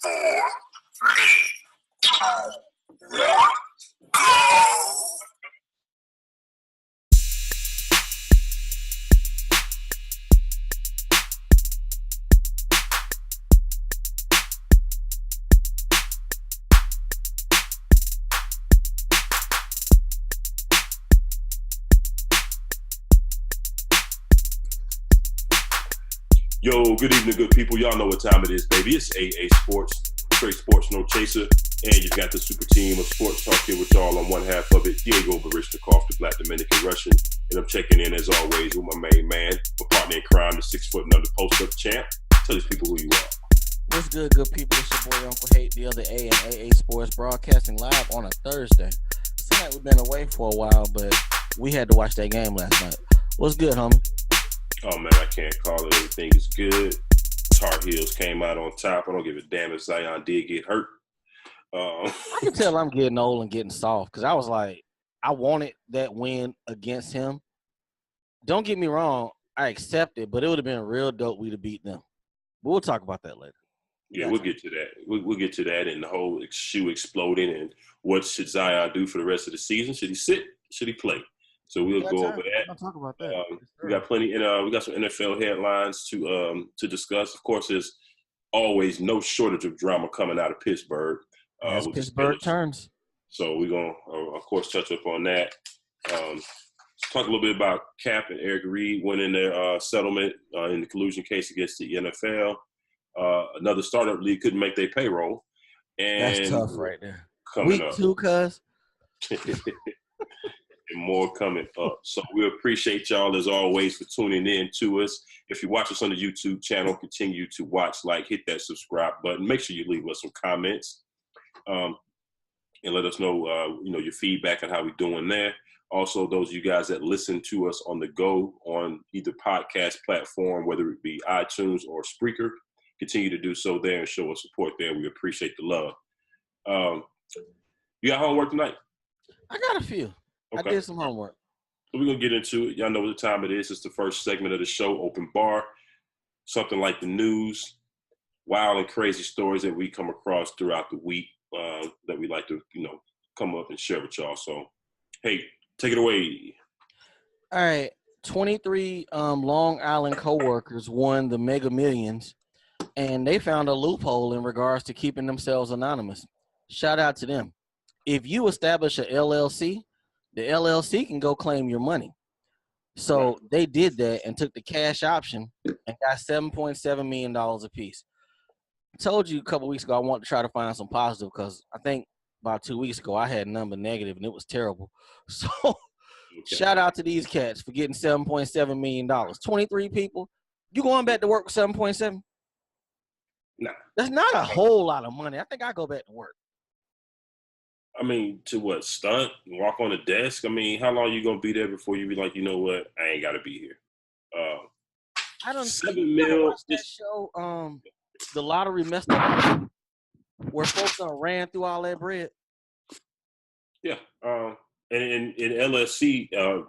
four, three, two, one, go! Yo, good evening, good people. Y'all know what time it is, baby. It's AA Sports, straight sports, no chaser. And you've got the super team of sports talk here with y'all on one half of it. Diego Barishnikov, the Black Dominican Russian. And I'm checking in, as always, with my main man, my partner in crime, the 6 foot and under post-up champ. Tell these people who you are. What's good, good people? It's your boy, Uncle Hate, the other A and AA Sports, broadcasting live on a Thursday. Seems like we've been away for a while, but we had to watch that game last night. What's good, homie? Oh, man, I can't call it. Everything is good. Tar Heels came out on top. I don't give a damn if Zion did get hurt. I can tell I'm getting old and getting soft because I was like, I wanted that win against him. Don't get me wrong, I accept it, but it would have been real dope we'd have beat them. But we'll talk about that later. Yeah, we'll get to that. We'll get to that and the whole shoe exploding and what should Zion do for the rest of the season. Should he sit? Should he play? So we'll go over that. I'll talk about that. We got plenty, and we got some NFL headlines to discuss. Of course, there's always no shortage of drama coming out of Pittsburgh. As Pittsburgh turns. So we're gonna, of course, touch up on that. Talk a little bit about Kaep and Eric Reed winning their settlement in the collusion case against the NFL. Another startup league couldn't make their payroll, and that's tough right there. Coming Week up. 2, cuz. And more coming up. So we appreciate y'all as always for tuning in to us. If you watch us on the YouTube channel, continue to watch, hit that subscribe button. Make sure you leave us some comments and let us know, your feedback and how we're doing there. Also, those of you guys that listen to us on the go on either podcast platform, whether it be iTunes or Spreaker, continue to do so there and show us support there. We appreciate the love. You got homework tonight? I got a few. Okay. I did some homework. So we're going to get into it. Y'all know what time it is. It's the first segment of the show, Open Bar. Something like the news, wild and crazy stories that we come across throughout the week that we like to, come up and share with y'all. So, hey, take it away. All right. 23 Long Island coworkers won the Mega Millions, and they found a loophole in regards to keeping themselves anonymous. Shout out to them. If you establish a LLC, the LLC can go claim your money. So they did that and took the cash option and got $7.7 million a piece. I told you a couple weeks ago I wanted to try to find some positive because I think about 2 weeks ago I had a number negative and it was terrible. So shout out to these cats for getting $7.7 million. 23 people. You going back to work with 7.7? Nah. That's not a whole lot of money. I think I go back to work. I mean, to what, stunt, walk on the desk? I mean, how long you going to be there before you be like, you know what, I ain't got to be here? I don't $7 million. Watch that show, The Lottery Messed Up, where folks ran through all that bread. Yeah. And LLC, the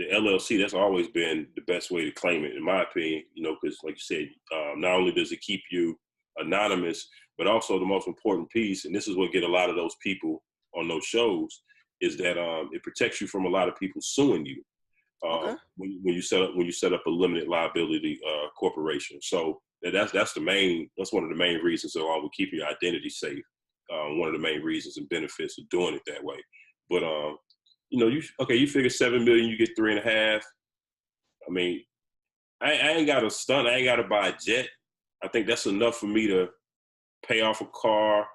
LLC, that's always been the best way to claim it, in my opinion, because like you said, not only does it keep you anonymous, but also the most important piece, and this is what get a lot of those people on those shows, is that it protects you from a lot of people suing you when you set up a limited liability corporation. So that's one of the main reasons, along with keeping your identity safe. One of the main reasons and benefits of doing it that way. But you figure $7 million, you get 3.5. I mean, I ain't got to stunt. I ain't got to buy a jet. I think that's enough for me to pay off a car,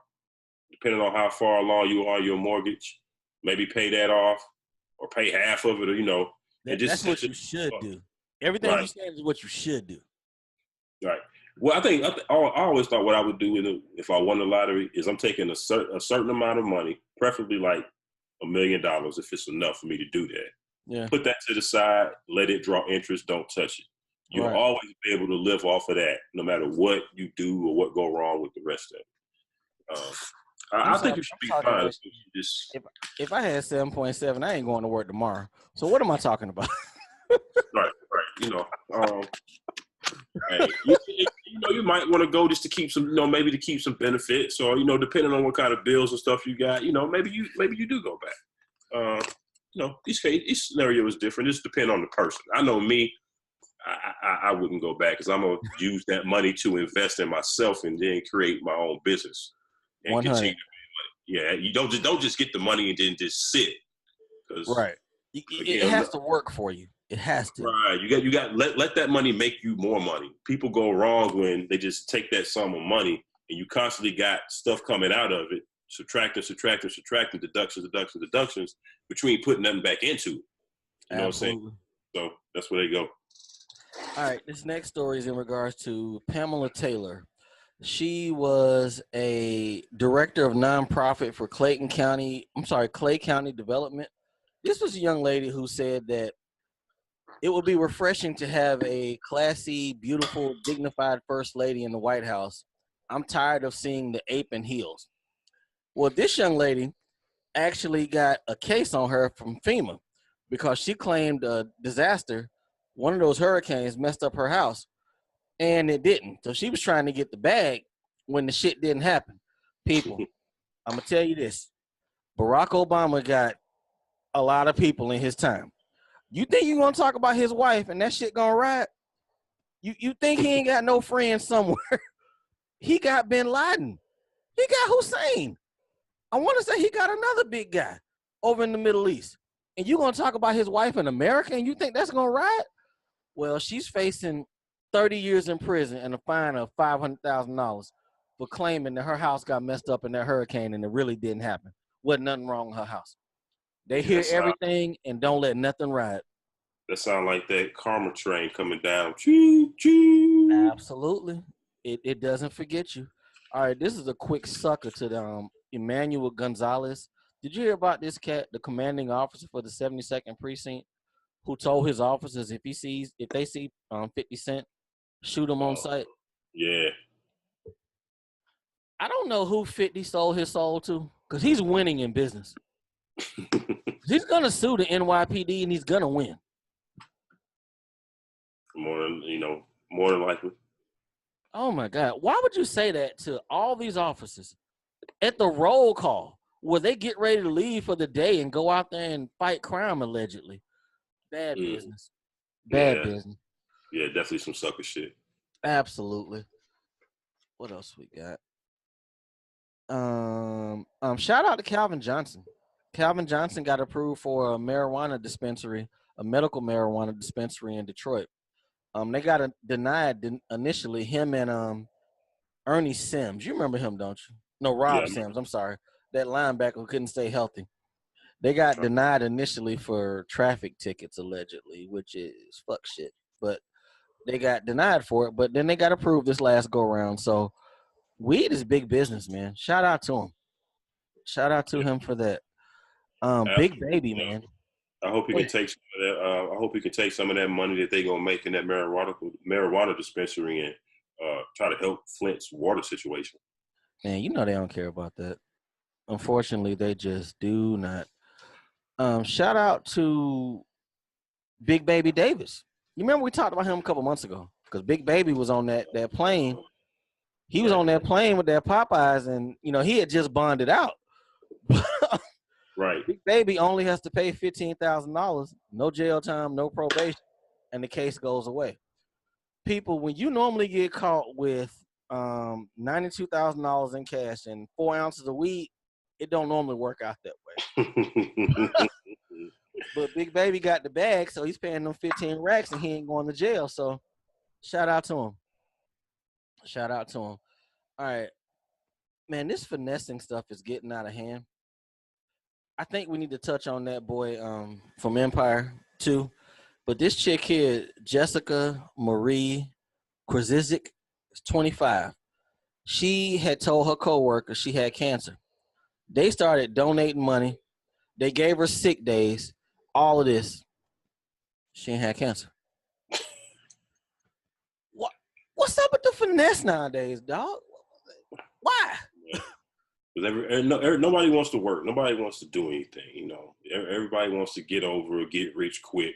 depending on how far along you are your mortgage. Maybe pay that off or pay half of it, or, That's what you should do. Everything you're saying is what you should do. Right. Well, I always thought what I would do if I won the lottery is I'm taking a certain amount of money, preferably like $1 million if it's enough for me to do that. Yeah. Put that to the side, let it draw interest, don't touch it. You'll always be able to live off of that no matter what you do or what go wrong with the rest of it. I think you should be fine. If I had 7.7, I ain't going to work tomorrow. So what am I talking about? Right. Right. You might want to go just to keep some, maybe to keep some benefits, or depending on what kind of bills and stuff you got, maybe you do go back. Each scenario is different. Just depend on the person. I know me, I wouldn't go back because I'm gonna use that money to invest in myself and then create my own business and 100. continue. Yeah, you don't just get the money and then just sit. Right. It has to work for you. It has to. Right. You got let that money make you more money. People go wrong when they just take that sum of money and you constantly got stuff coming out of it, subtracting, deductions between putting nothing back into it. You know what I'm saying? So that's where they go. All right. This next story is in regards to Pamela Taylor. She was a director of nonprofit for Clay County Development. This was a young lady who said that it would be refreshing to have a classy, beautiful, dignified first lady in the White House. I'm tired of seeing the ape in heels. Well, this young lady actually got a case on her from FEMA because she claimed a disaster, one of those hurricanes messed up her house, and it didn't. So she was trying to get the bag when the shit didn't happen. People, I'm going to tell you this. Barack Obama got a lot of people in his time. You think you're going to talk about his wife and that shit going to ride? You think he ain't got no friends somewhere? He got Bin Laden. He got Hussein. I want to say he got another big guy over in the Middle East. And you going to talk about his wife in America and you think that's going to ride? Well, she's facing 30 years in prison and a fine of $500,000 for claiming that her house got messed up in that hurricane and it really didn't happen. Wasn't nothing wrong with her house. They hear everything and don't let nothing ride. That sound like that karma train coming down. Choo, choo. Absolutely. It doesn't forget you. All right, this is a quick sucker to the Emmanuel Gonzalez. Did you hear about this cat, the commanding officer for the 72nd precinct, who told his officers if they see 50 Cent, shoot him on sight? Yeah. I don't know who 50 sold his soul to, because he's winning in business. He's gonna sue the NYPD and he's gonna win. More than likely. Oh my God. Why would you say that to all these officers at the roll call where they get ready to leave for the day and go out there and fight crime allegedly? Bad business. Bad business. Yeah, definitely some sucker shit. Absolutely. What else we got? Shout out to Calvin Johnson. Calvin Johnson got approved for a marijuana dispensary, a medical marijuana dispensary in Detroit. They got denied initially, him and Ernie Sims. You remember him, don't you? No, Rob Sims. I'm sorry. That linebacker who couldn't stay healthy. They got denied initially for traffic tickets, allegedly, which is fuck shit. But they got denied for it, but then they got approved this last go round. So weed is big business, man. Shout out to him. Shout out to him for that. Big Baby, man. I hope he can take some of that. I hope he can take some of that money that they're gonna make in that marijuana dispensary and try to help Flint's water situation. Man, you know they don't care about that. Unfortunately, they just do not. Shout out to Big Baby Davis. You remember we talked about him a couple months ago because Big Baby was on that plane. He was on that plane with that Popeyes, and he had just bonded out. Right. Big Baby only has to pay $15,000, no jail time, no probation, and the case goes away. People, when you normally get caught with $92,000 in cash and 4 ounces of weed, it don't normally work out that way. But Big Baby got the bag, so he's paying them 15 racks and he ain't going to jail. So shout out to him. Shout out to him. All right. Man, this finessing stuff is getting out of hand. I think we need to touch on that boy from Empire too. But this chick here, Jessica Marie Krazizik, is 25. She had told her coworker she had cancer. They started donating money. They gave her sick days. All of this. She ain't had cancer. What's up with the finesse nowadays, dog? Why? Nobody wants to work. Nobody wants to do anything. Everybody wants to get over or get rich quick.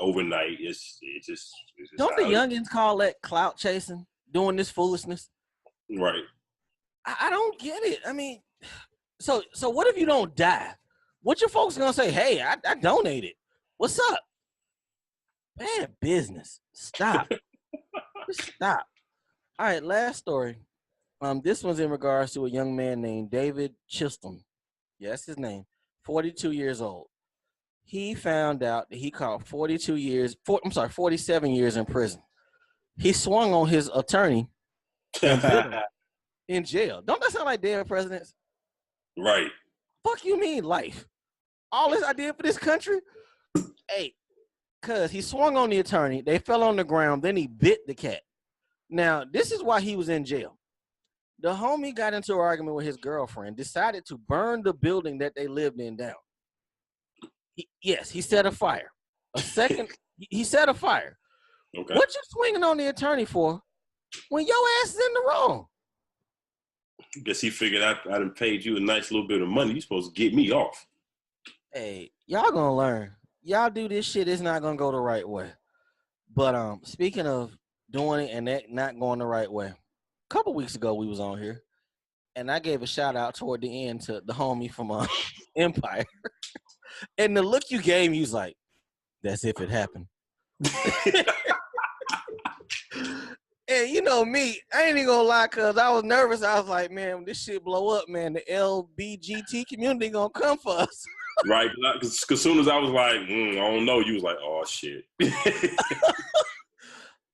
overnight. It's just Don't the how it is. youngins call that clout chasing? Doing this foolishness? Right. I don't get it. I mean, so what if you don't die? What your folks gonna say? Hey, I donated. What's up? Bad business. Stop. Just stop. All right, last story. This one's in regards to a young man named David Chisholm. Yeah, that's his name. 42 years old. He found out that he caught 47 years in prison. He swung on his attorney and put him in jail. Don't that sound like dead presidents? Right. Fuck you mean life? All this I did for this country? Hey, cuz he swung on the attorney. They fell on the ground. Then he bit the cat. Now, this is why he was in jail. The homie got into an argument with his girlfriend, decided to burn the building that they lived in down. He set a fire. He set a fire. Okay. What you swinging on the attorney for when your ass is in the wrong? Guess he figured I done paid you a nice little bit of money. You supposed to get me off. Hey, y'all gonna learn. Y'all do this shit, it's not gonna go the right way. But speaking of doing it and that not going the right way, a couple weeks ago we was on here, and I gave a shout out toward the end to the homie from Empire. And the look you gave, he was like, "That's if it happened." And you know me, I ain't even gonna lie, cause I was nervous. I was like, "Man, when this shit blow up, man, the LBGT community gonna come for us." Right, because as soon as I was like, I don't know, you was like, oh shit.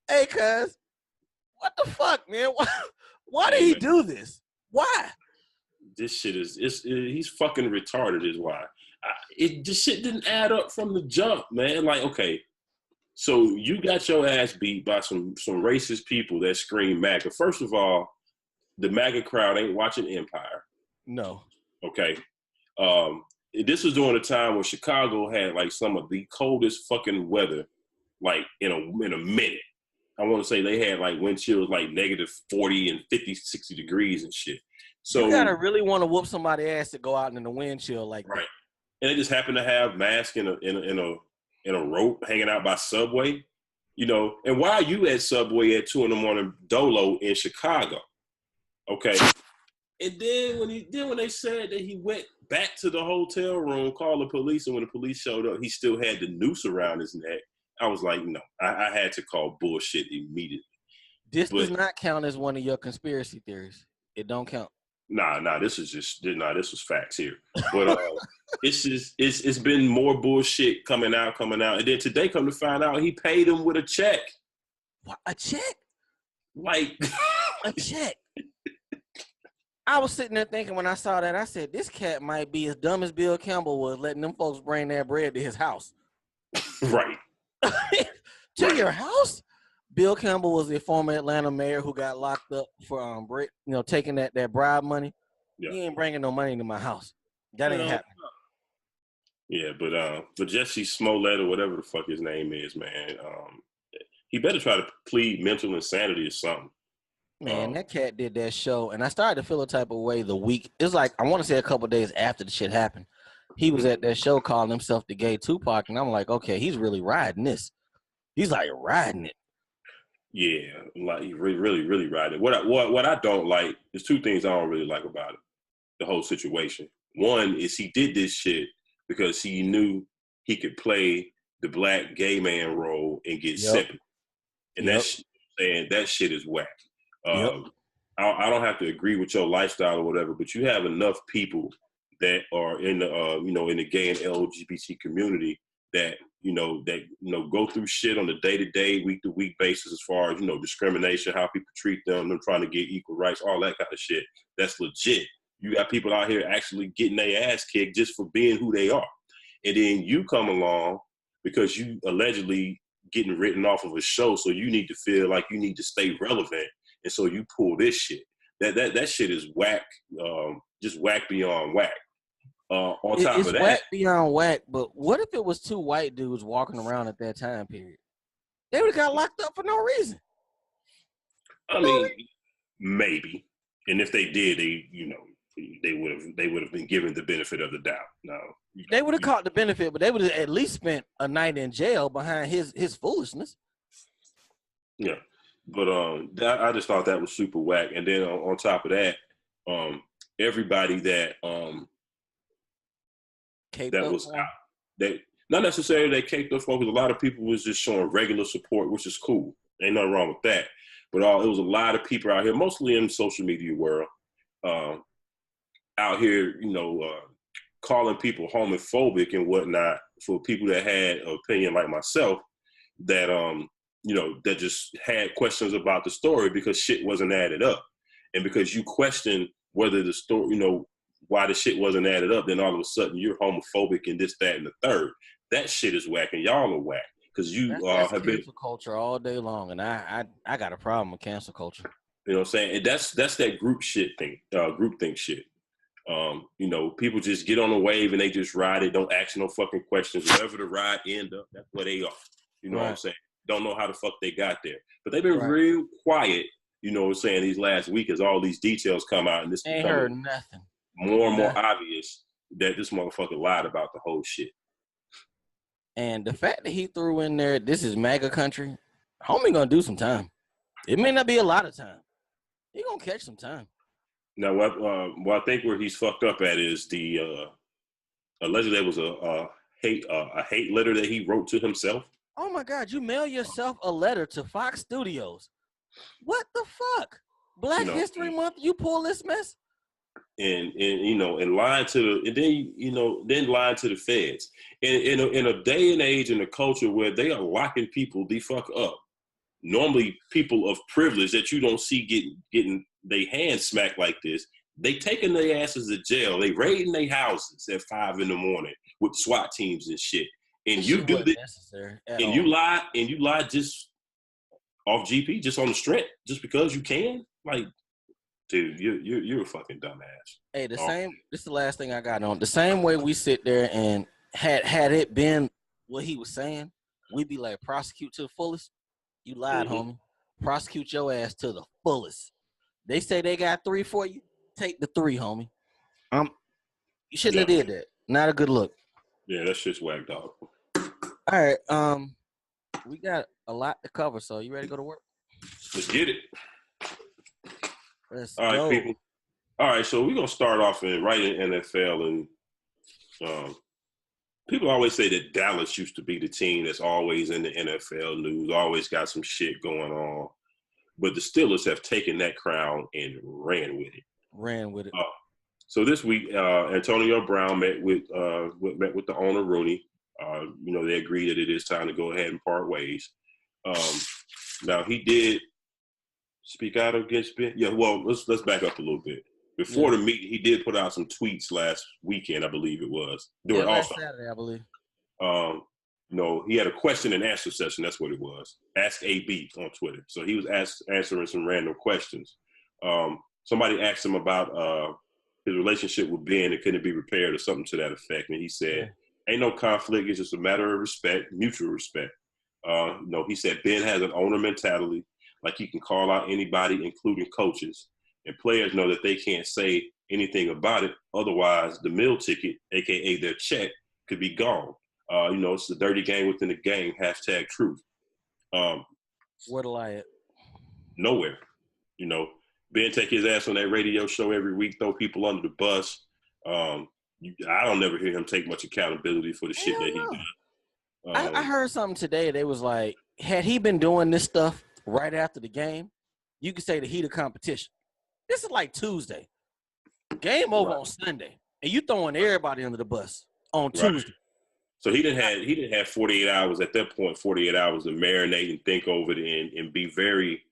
Hey, cuz, what the fuck, man? Why did he do this? Why? This shit he's fucking retarded is why. This shit didn't add up from the jump, man. Like, okay, so you got your ass beat by some racist people that scream MAGA. First of all, the MAGA crowd ain't watching Empire. No. Okay. This was during a time when Chicago had like some of the coldest fucking weather, like in a minute. I want to say they had like wind chills like negative 40 and 50, 60 degrees and shit. So you gotta really want to whoop somebody's ass to go out in the wind chill like right. that. And they just happened to have masks in a rope hanging out by Subway, you know. And why are you at Subway at 2 a.m. dolo in Chicago? Okay. And then when they said that he went back to the hotel room, called the police, and when the police showed up, he still had the noose around his neck. I was like, no, I had to call bullshit immediately. This does not count as one of your conspiracy theories. It don't count. Nah, this was facts here. But it's been more bullshit coming out. And then today come to find out he paid him with a check. What, a check? Like a check. I was sitting there thinking when I saw that, I said, this cat might be as dumb as Bill Campbell was letting them folks bring their bread to his house. Right. To your house? Bill Campbell was the former Atlanta mayor who got locked up for taking that bribe money. Yeah. He ain't bringing no money to my house. That ain't happening. Yeah, but Jesse Smollett or whatever the fuck his name is, man, he better try to plead mental insanity or something. Man, that cat did that show, and I started to feel a type of way the week. It was like, I want to say a couple of days after the shit happened. He was at that show calling himself the gay Tupac, and I'm like, okay, he's really riding this. He's like riding it. Yeah, like he really, really riding it. What I don't like, there's two things I don't really like about it, the whole situation. One is he did this shit because he knew he could play the black gay man role and get simple. And that shit is whack. I don't have to agree with your lifestyle or whatever, but you have enough people that are in the in the gay and LGBT community that go through shit on a day-to-day, week-to-week basis as far as discrimination, how people treat them trying to get equal rights, all that kind of shit. That's legit. You got people out here actually getting their ass kicked just for being who they are, and then you come along because you allegedly getting written off of a show, so you need to feel like you need to stay relevant. And so you pull this shit. That shit is whack, just whack beyond whack. On top of that, it's whack beyond whack. But what if it was two white dudes walking around at that time period? They would have got locked up for no reason. I mean, maybe. And if they did, they would have been given the benefit of the doubt. No, They would have caught the benefit, but they would have at least spent a night in jail behind his foolishness. Yeah, but I just thought that was super whack. And then on top of that, everybody that that was out, that not necessarily they caked up for, because a lot of people was just showing regular support, which is cool. Ain't nothing wrong with that. But it was a lot of people out here, mostly in the social media world, out here, calling people homophobic and whatnot for people that had an opinion like myself that that just had questions about the story because shit wasn't added up. And because you question whether the story, why the shit wasn't added up, then all of a sudden you're homophobic and this, that, and the third. That shit is whack, and y'all are whack. Because that's have been cancel culture all day long, and I got a problem with cancel culture. You know what I'm saying? And that's that group think shit. People just get on a wave and they just ride it, don't ask no fucking questions. Wherever the ride end up, that's where they are. You know what I'm saying? Don't know how the fuck they got there. But they've been real quiet, you know what I'm saying, these last week as all these details come out, and this ain't heard nothing. More and more obvious that this motherfucker lied about the whole shit. And the fact that he threw in there, this is MAGA country, homie gonna do some time. It may not be a lot of time. He gonna catch some time. Now, what I think where he's fucked up at is the allegedly there was a hate letter that he wrote to himself. Oh my God! You mail yourself a letter to Fox Studios. What the fuck? Black History Month. You pull this mess. And lying to then lying to the feds. In a day and age in a culture where they are locking people the fuck up. Normally, people of privilege that you don't see getting their hands smacked like this, they taking their asses to jail. They raiding their houses at 5 a.m. with SWAT teams and shit. And you do this, and you lie just off GP, just on the strength, just because you can. Like, dude, you're a fucking dumbass. Hey, this is the last thing I got on. The same way we sit there and had it been what he was saying, we'd be like, prosecute to the fullest. You lied, homie. Prosecute your ass to the fullest. They say they got 3 for you. Take the 3, homie. You shouldn't have did that. Not a good look. Yeah, that shit's whack, dog. All right. We got a lot to cover, so you ready to go to work? Let's get it. Let's go. All right, people. All right, so we're gonna start off right in NFL, and people always say that Dallas used to be the team that's always in the NFL news, always got some shit going on. But the Steelers have taken that crown and ran with it. So this week, Antonio Brown met with the owner, Rooney. They agreed that it is time to go ahead and part ways. Now, he did speak out against Ben. Yeah, well, let's back up a little bit. Before the meeting, he did put out some tweets last weekend, I believe it was. Last Saturday, I believe. He had a question and answer session. That's what it was. Ask AB on Twitter. So he was answering some random questions. Somebody asked him about his relationship with Ben and couldn't it be repaired or something to that effect. And he said, ain't no conflict. It's just a matter of respect, mutual respect. He said Ben has an owner mentality. Like he can call out anybody, including coaches. And players know that they can't say anything about it. Otherwise, the meal ticket, a.k.a. their check, could be gone. It's the dirty game within the game, #truth. Where to lie at? Nowhere. Ben take his ass on that radio show every week, throw people under the bus. I don't never hear him take much accountability for the shit that he does. I heard something today. They was like, had he been doing this stuff right after the game, you could say the heat of competition. This is like Tuesday. Game over on Sunday. And you throwing everybody under the bus on Tuesday. So he didn't have 48 hours at that point, 48 hours to marinate and think over it and be very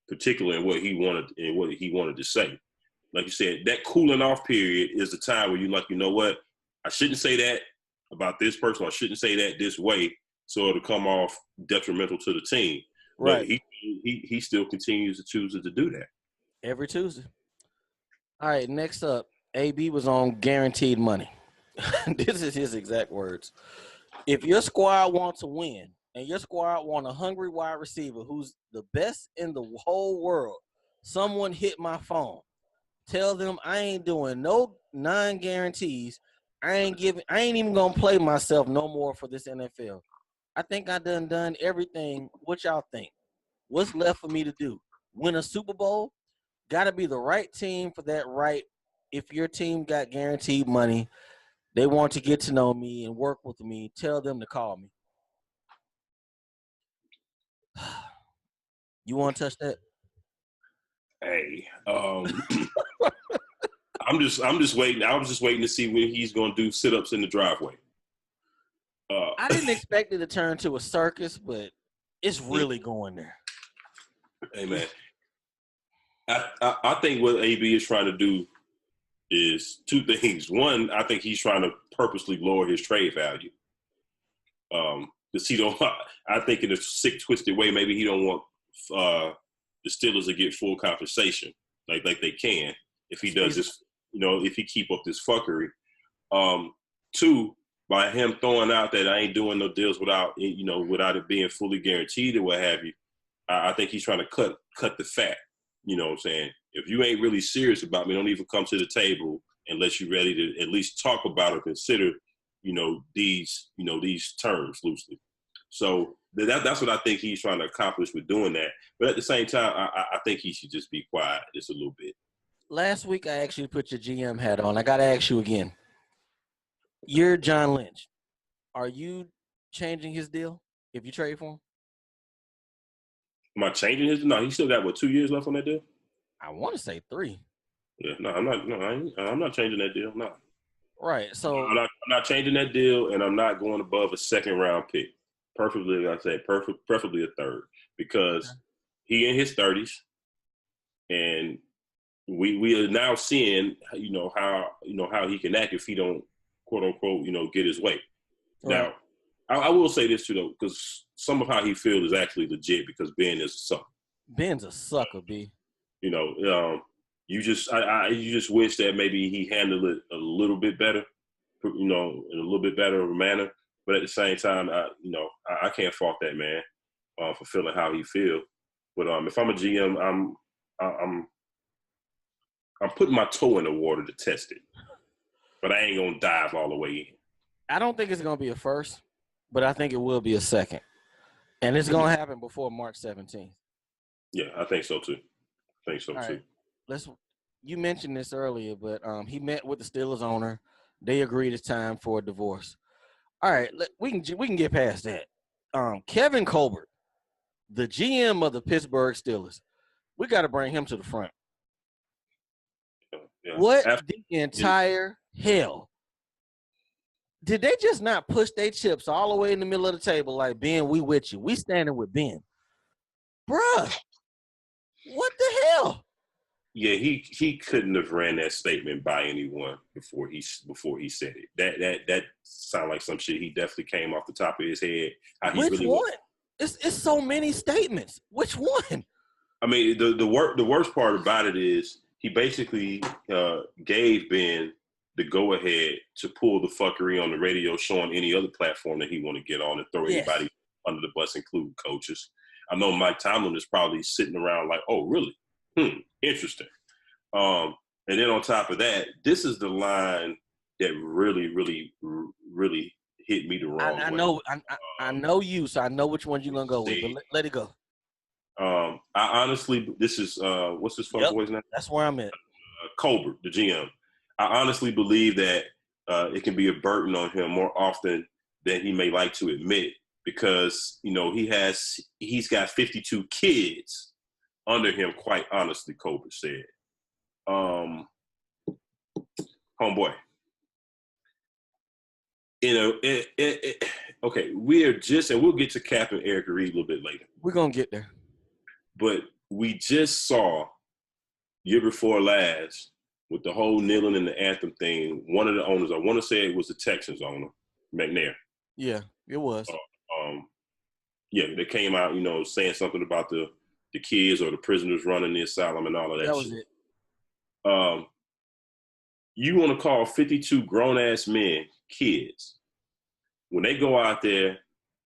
particular in what he wanted to say. Like you said, that cooling off period is the time where you're like, you know what? I shouldn't say that about this person. I shouldn't say that this way, so it'll come off detrimental to the team. Right. But he still continues to choose to do that. Every Tuesday. All right, next up, AB was on guaranteed money. This is his exact words. If your squad wants to win and your squad want a hungry wide receiver who's the best in the whole world, someone hit my phone. Tell them I ain't doing no non-guarantees. I ain't even gonna play myself no more for this NFL. I think I done everything. What y'all think? What's left for me to do? Win a Super Bowl? Gotta be the right team for that right. If your team got guaranteed money, they want to get to know me and work with me, tell them to call me. You want to touch that? Hey, I'm just waiting. I was just waiting to see when he's gonna do sit-ups in the driveway. I didn't expect it to turn to a circus, but it's really going there. Hey man, I think what AB is trying to do is two things. One, I think he's trying to purposely lower his trade value. Because he don't. I think in a sick, twisted way, maybe he don't want the Steelers to get full compensation like they can if he does this. If he keep up this fuckery. Two, by him throwing out that I ain't doing no deals without it being fully guaranteed or what have you. I think he's trying to cut the fat. You know what I'm saying? If you ain't really serious about me, don't even come to the table unless you're ready to at least talk about or consider, these terms loosely. So that's what I think he's trying to accomplish with doing that. But at the same time, I think he should just be quiet just a little bit. Last week, I actually put your GM hat on. I got to ask you again. You're John Lynch. Are you changing his deal if you trade for him? Am I changing his? No, he still got 2 years left on that deal. I want to say 3. Yeah, no, I'm not. No, I'm not changing that deal. No. Right. So I'm not changing that deal, and I'm not going above a second round pick. Preferably a third, because he in his 30s, and we are now seeing how he can act if he don't, quote unquote, get his way. Right. Now, I will say this too, though, because some of how he feels is actually legit, because Ben is a sucker. Ben's a sucker, B. You just wish that maybe he handled it a little bit better, in a little bit better of a manner. But at the same time, I can't fault that man for feeling how he feels. But if I'm a GM, I'm putting my toe in the water to test it, but I ain't gonna dive all the way in. I don't think it's gonna be a first, but I think it will be a second, and it's gonna happen before March 17th. Yeah, I think so too. All right. You mentioned this earlier, but he met with the Steelers owner. They agreed it's time for a divorce. All right, we can get past that. Kevin Colbert, the GM of the Pittsburgh Steelers, we got to bring him to the front. Yeah. What the entire hell? Did they just not push their chips all the way in the middle of the table like, Ben, we with you. We standing with Ben. Bruh, what the hell? Yeah, he couldn't have ran that statement by anyone before he said it. That sounded like some shit he definitely came off the top of his head. Which one? It's so many statements. Which one? I mean, the worst part about it is he basically gave Ben the go ahead to pull the fuckery on the radio show on any other platform that he want to get on and throw anybody under the bus, including coaches. I know Mike Tomlin is probably sitting around like, oh, really? Interesting. And then on top of that, this is the line that really, really, really hit me the wrong way. I know you, so I know which one you're gonna go with. But let it go. I honestly, this is what's his fuck boy's name? That's where I'm at. Colbert, the GM. I honestly believe that it can be a burden on him more often than he may like to admit, because he's got 52 kids under him, quite honestly, Colbert said. Homeboy. Okay, we'll get to Kaep and Eric Reed a little bit later. We're going to get there. But we just saw, year before last, with the whole kneeling and the anthem thing, one of the owners, I want to say it was the Texans owner, McNair. Yeah, it was. They came out, saying something about the kids or the prisoners running the asylum and all of that shit. Was it. You want to call 52 grown-ass men kids when they go out there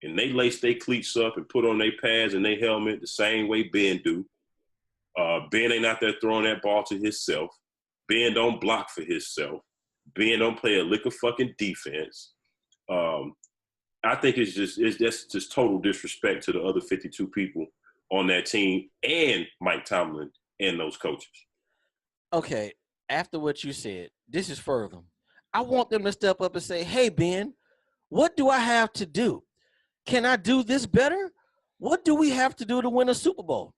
and they lace their cleats up and put on their pads and their helmet the same way Ben do. Ben ain't out there throwing that ball to himself. Ben don't block for himself. Ben don't play a lick of fucking defense. I think that's just total disrespect to the other 52 people on that team and Mike Tomlin and those coaches. Okay, after what you said, this is further. I want them to step up and say, hey, Ben, what do I have to do? Can I do this better? What do we have to do to win a Super Bowl?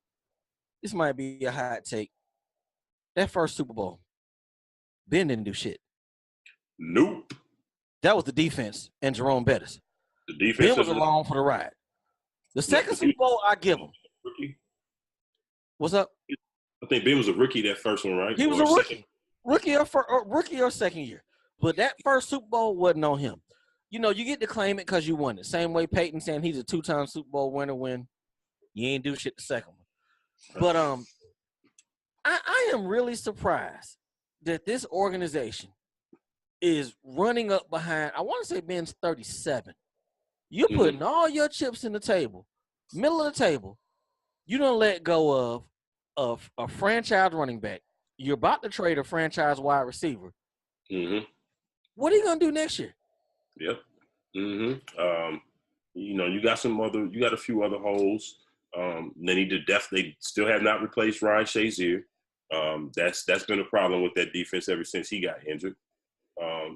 This might be a hot take. That first Super Bowl, Ben didn't do shit. Nope. That was the defense and Jerome Bettis. The defense Ben was along for the ride. The second Super Bowl, I give him. Rookie. What's up? I think Ben was a rookie that first one, right? He was a rookie. Rookie or second year. But that first Super Bowl wasn't on him. You know, you get to claim it because you won it. Same way Peyton saying he's a 2-time Super Bowl winner when you ain't do shit the second one. But I am really surprised that this organization is running up behind, I want to say Ben's 37. You're putting all your chips in the table, middle of the table. You don't let go of a franchise running back. You're about to trade a franchise wide receiver. Mm-hmm. What are you gonna do next year? Yep. Mm-hmm. You know, you got a few other holes. They need to definitely still have not replaced Ryan Shazier. That's been a problem with that defense ever since he got injured.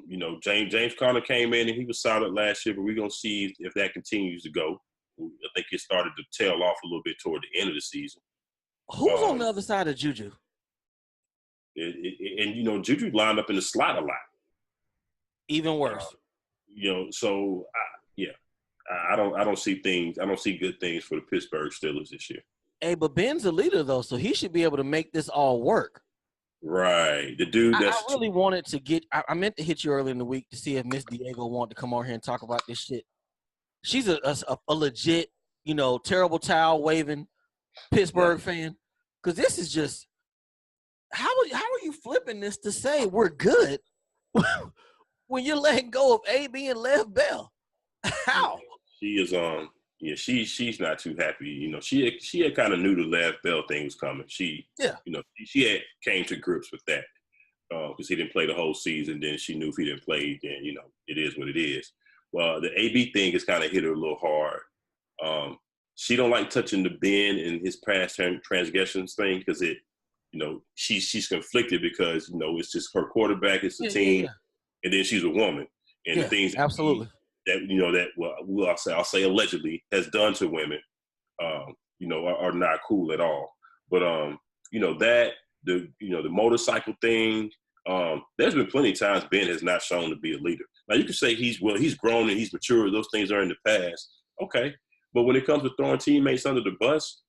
You know, James Conner came in and he was solid last year, but we're gonna see if that continues to go. I think it started to tail off a little bit toward the end of the season. Who's on the other side of Juju? And you know, Juju lined up in the slot a lot. Even worse. You know, so I don't see good things for the Pittsburgh Steelers this year. Hey, but Ben's a leader though, so he should be able to make this all work. Right, the dude. I really wanted to get. I meant to hit you early in the week to see if Miss Diego wanted to come on here and talk about this shit. She's a legit, you know, terrible towel waving Pittsburgh fan. Because this is just how are you flipping this to say we're good when you're letting go of AB and Lev Bell? How? She is she's not too happy. You know, she had kind of knew the Lev Bell thing was coming. She had came to grips with that because he didn't play the whole season. Then she knew if he didn't play, then you know it is what it is. Well, the AB thing has kind of hit her a little hard. She don't like touching the Ben and his past transgressions thing because it, you know, she's conflicted because you know it's just her quarterback, it's the team, and then she's a woman, and the things absolutely. That you know that I'll say allegedly has done to women, you know, are not cool at all. But you know that the motorcycle thing. There's been plenty of times Ben has not shown to be a leader. Now you can say he's grown and he's mature. Those things are in the past. Okay, but when it comes to throwing teammates under the bus,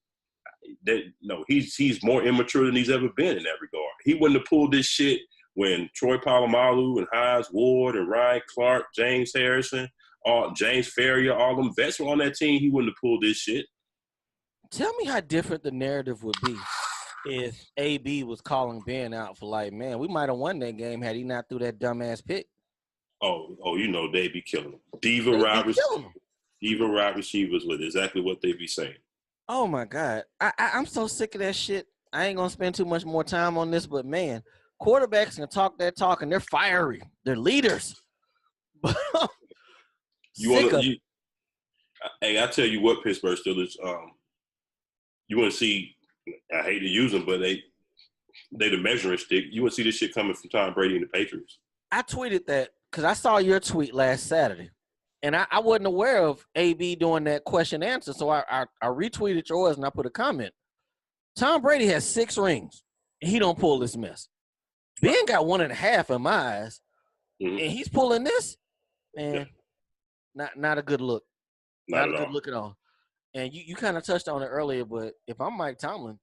he's more immature than he's ever been in that regard. He wouldn't have pulled this shit when Troy Polamalu and Hines Ward and Ryan Clark, James Harrison, James Ferrier, all them vets were on that team. He wouldn't have pulled this shit. Tell me how different the narrative would be if AB was calling Ben out for like, man, we might have won that game had he not threw that dumbass pick. Oh, you know they'd be killing him. Diva wide receivers with exactly what they be saying. Oh my God, I'm so sick of that shit. I ain't gonna spend too much more time on this, but man, quarterbacks can talk that talk and they're fiery. They're leaders. Hey, I tell you what, Pittsburgh Steelers. You want to see? I hate to use them, but they the measuring stick. You want to see this shit coming from Tom Brady and the Patriots. I tweeted that because I saw your tweet last Saturday, and I wasn't aware of AB doing that question answer, so I retweeted yours and I put a comment. Tom Brady has 6 rings, and he don't pull this mess. Ben got 1.5 in my eyes, and he's pulling this. Man, not a good look. Not a good look at all. And you kind of touched on it earlier, but if I'm Mike Tomlin,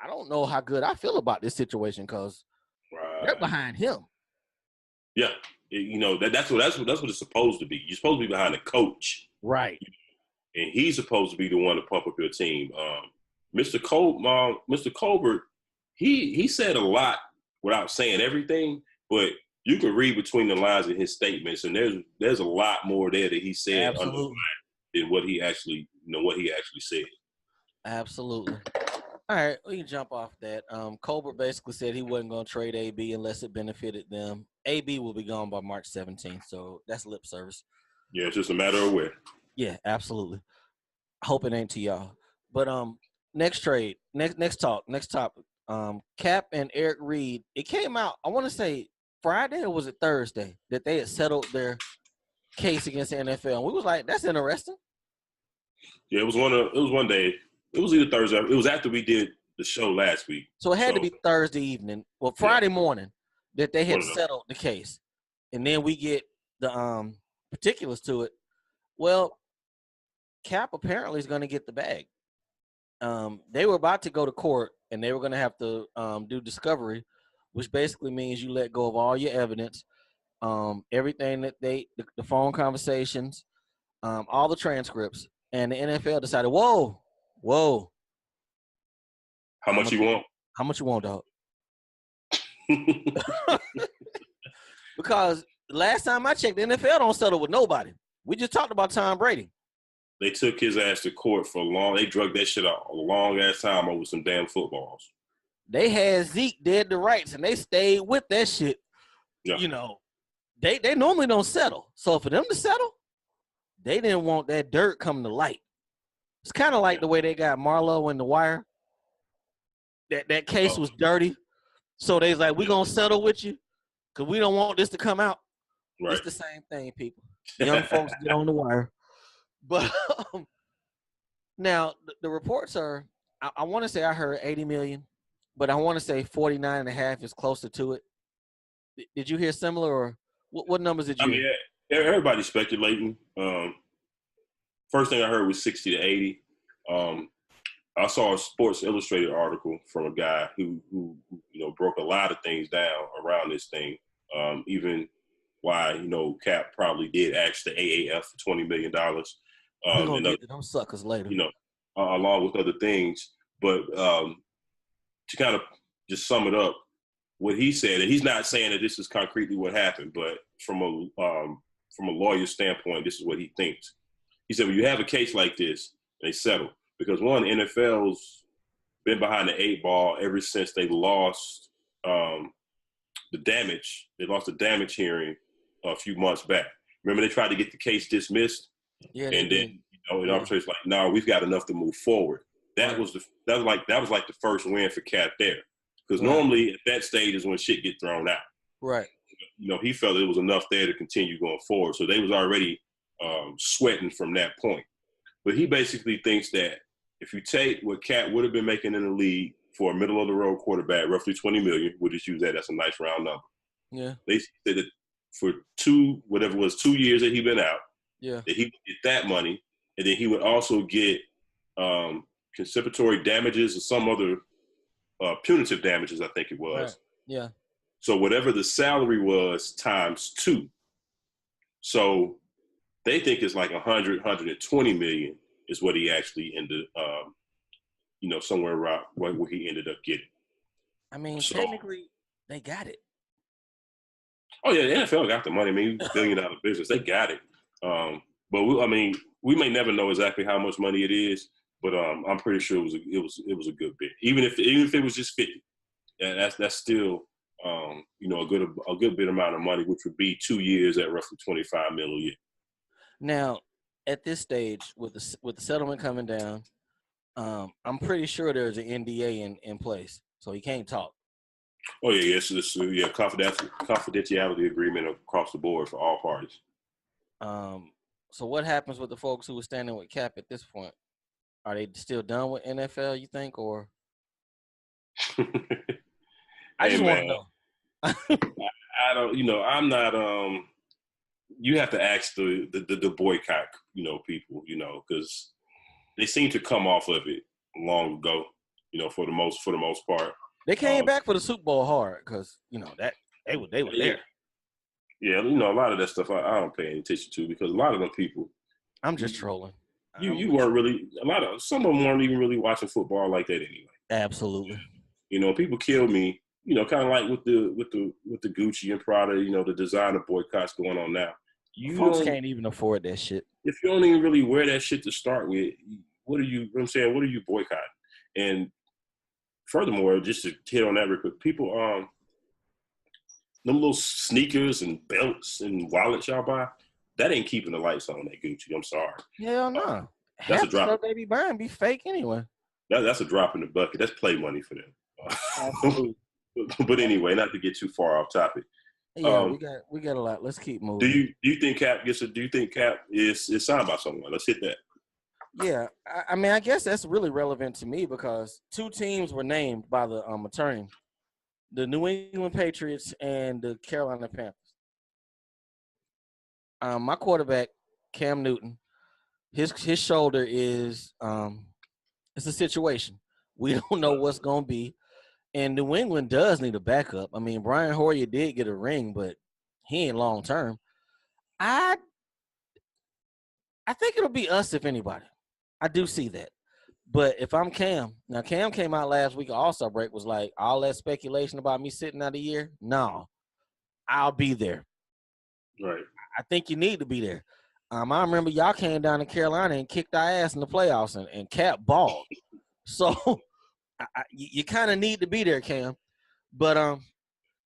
I don't know how good I feel about this situation because they're behind him. Yeah, you know that's what it's supposed to be. You're supposed to be behind the coach, right? And he's supposed to be the one to pump up your team. Mr. Colbert, he said a lot without saying everything, but you can read between the lines in his statements, and there's a lot more there that he said than what he actually said. Absolutely. All right, we can jump off that. Colbert basically said he wasn't going to trade AB unless it benefited them. AB will be gone by March 17th, so that's lip service. Yeah, it's just a matter of where. Yeah, absolutely. I hope it ain't to y'all. But next trade, next topic. Cap and Eric Reed. It came out. I want to say Friday or was it Thursday that they had settled their case against the NFL. And we was like, that's interesting. Yeah, it was one day. It was either Thursday. It was after we did the show last week. So it had to be Thursday evening. Well, Friday morning that they had settled the case. And then we get the particulars to it. Well, Cap apparently is going to get the bag. They were about to go to court and they were going to have to do discovery, which basically means you let go of all your evidence, everything that the phone conversations, all the transcripts. And the NFL decided, whoa. How much you want? How much you want, dog? Because last time I checked, the NFL don't settle with nobody. We just talked about Tom Brady. They took his ass to court for long. They drugged that shit out a long ass time over some damn footballs. They had Zeke dead to rights, and they stayed with that shit. Yeah. You know, they normally don't settle. So for them to settle, they didn't want that dirt coming to light. It's kind of like the way they got Marlowe in The Wire. That case was dirty. So they was like, we're going to settle with you because we don't want this to come out. Right. It's the same thing, people. Young folks get on The Wire. But now the reports are, I want to say I heard 80 million, but I want to say 49 and a half is closer to it. Did you hear similar or what numbers did you hear? Yeah, everybody's speculating. First thing I heard was 60 to 80. I saw a Sports Illustrated article from a guy who broke a lot of things down around this thing. Even why, Cap probably did ask the AAF for $20 million. We're going to get to them suckers later. Along with other things. But to kind of just sum it up, what he said, and he's not saying that this is concretely what happened, but from a lawyer's standpoint, this is what he thinks. He said, when you have a case like this, they settle. Because one, NFL's been behind the 8 ball ever since they lost the damage. They lost the damage hearing a few months back. Remember, they tried to get the case dismissed? Yeah. And then, arbitrator's like, no, we've got enough to move forward. That was like the first win for Cap there. Because normally at that stage is when shit get thrown out. Right. He felt it was enough there to continue going forward. So they was already sweating from that point. But he basically thinks that if you take what Cap would have been making in the league for a middle-of-the-road quarterback, roughly $20 million, we'll just use that. That's a nice round number. Yeah. They said that for 2 years that he'd been out, that he would get that money, and then he would also get contributory damages or some other punitive damages, I think it was. Right. Yeah. So whatever the salary was times 2. So they think it's like 120 million is what he actually ended, somewhere around where he ended up getting. I mean, technically, they got it. Oh yeah, the NFL got the money. I mean, $1 billion business, they got it. But we may never know exactly how much money it is, but I'm pretty sure it was a good bit. Even if it was just 50, that's still a good bit amount of money, which would be 2 years at roughly $25 million a year. Now, at this stage, with the settlement coming down, I'm pretty sure there's an NDA in place, so he can't talk. Oh yeah, yes, confidentiality agreement across the board for all parties. So what happens with the folks who are standing with Cap at this point? Are they still done with NFL, you think, or? I just want to know. I don't. I'm not. You have to ask the boycott, people, because they seem to come off of it long ago, for the most part. They came back for the Super Bowl hard because that they were there. Yeah, a lot of that stuff I don't pay any attention to because a lot of them people. I'm just trolling. You weren't really some of them weren't even really watching football like that anyway. Absolutely. People kill me. Kind of like with the Gucci and Prada, the designer boycotts going on now. Folks can't even afford that shit. If you don't even really wear that shit to start with, what are you boycotting? And furthermore, just to hit on that real quick, people, them little sneakers and belts and wallets y'all buy, that ain't keeping the lights on that Gucci. I'm sorry. Hell no. That's Half a the drop. stuff they be buying be fake anyway. That's a drop in the bucket. That's play money for them. Absolutely. But anyway, not to get too far off topic. Yeah, we got a lot. Let's keep moving. Do you think Cap is signed by someone? Let's hit that. Yeah, I mean, I guess that's really relevant to me because two teams were named by the attorney: the New England Patriots and the Carolina Panthers. My quarterback, Cam Newton, his shoulder is it's a situation. We don't know what's gonna be, and New England does need a backup. I mean, Brian Hoyer did get a ring, but he ain't long term. I think it'll be us if anybody. I do see that. But if I'm Cam, now Cam came out last week, All-Star break, was like, all that speculation about me sitting out a year, no, I'll be there. Right. I think you need to be there. I remember y'all came down to Carolina and kicked our ass in the playoffs and Cap balled. So you kind of need to be there, Cam. But I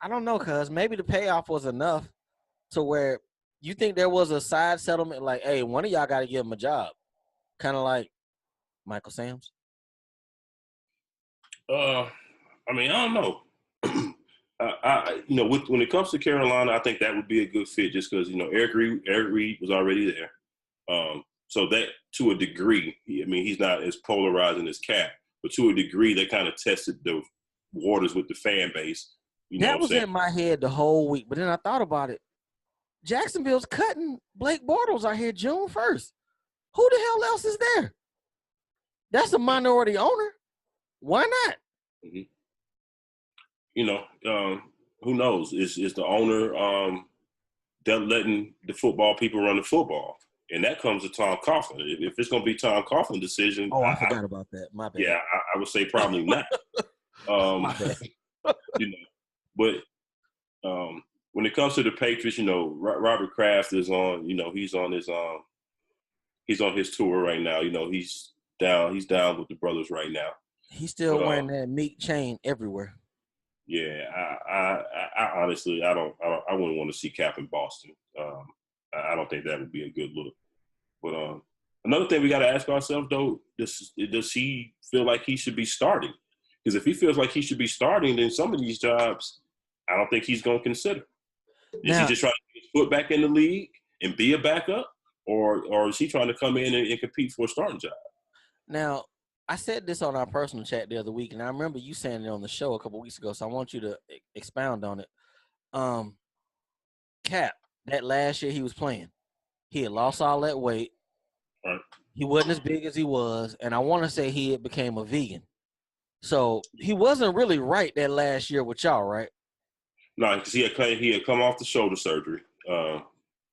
don't know, cuz maybe the payoff was enough to where you think there was a side settlement like, hey, one of y'all got to give him a job. Kind of like Michael Sams. I mean, I don't know. When it comes to Carolina, I think that would be a good fit just because, Eric Reed was already there. So that, to a degree, he's not as polarizing as Cap, but to a degree, they kind of tested the waters with the fan base. That was in my head the whole week, but then I thought about it. Jacksonville's cutting Blake Bortles out here June 1st. Who the hell else is there? That's a minority owner. Why not? Mm-hmm. Who knows? Is the owner letting the football people run the football? And that comes to Tom Coughlin. If it's going to be Tom Coughlin's decision. Oh, I forgot about that. My bad. Yeah, I would say probably not. My bad. But when it comes to the Patriots, Robert Kraft is on, he's on his tour right now. He's down with the brothers right now. He's still wearing that meat chain everywhere. Yeah, I honestly, I wouldn't want to see Cap in Boston. I don't think that would be a good look. But another thing we got to ask ourselves though, does he feel like he should be starting? Because if he feels like he should be starting, then some of these jobs, I don't think he's going to consider. Is he just trying to get his foot back in the league and be a backup, or is he trying to come in and compete for a starting job? Now, I said this on our personal chat the other week, and I remember you saying it on the show a couple weeks ago, so I want you to expound on it. Cap, that last year he was playing, he had lost all that weight. Right. He wasn't as big as he was, and I want to say he had became a vegan. So he wasn't really right that last year with y'all, right? No, because he had come off the shoulder surgery.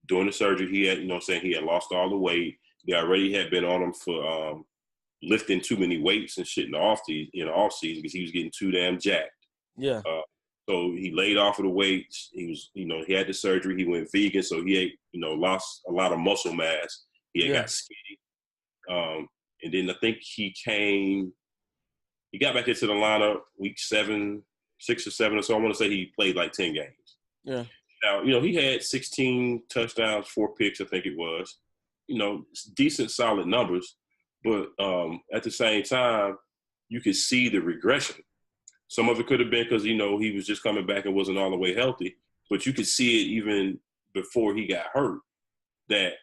During the surgery, he had, he had lost all the weight. They already had been on him for lifting too many weights and shit in the off season because he was getting too damn jacked. Yeah. So he laid off of the weights. He was, he had the surgery. He went vegan, so he ate, lost a lot of muscle mass. He had got skinny. And then I think he got back into the lineup week 6 or 7 or so. I want to say he played like 10 games. Yeah. Now, he had 16 touchdowns, 4 picks, I think it was. Decent, solid numbers. But at the same time, you could see the regression. Some of it could have been because, he was just coming back and wasn't all the way healthy. But you could see it even before he got hurt, that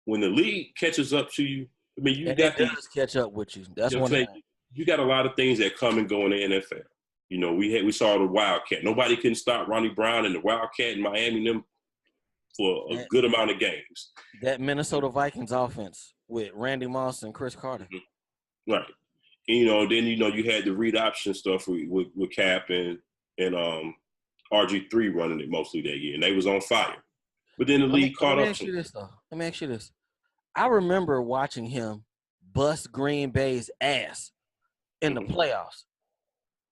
when the league catches up to you, it does catch up with you. That's one thing. You got a lot of things that come and go in the NFL. We saw the Wildcat. Nobody can stop Ronnie Brown and the Wildcat in Miami and them for a good amount of games. That Minnesota Vikings offense with Randy Moss and Chris Carter. Mm-hmm. Right. And, then, you had the read option stuff with Cap and RG3 running it mostly that year. And they was on fire. But then the league caught up. Let me ask you this. I remember watching him bust Green Bay's ass in the playoffs.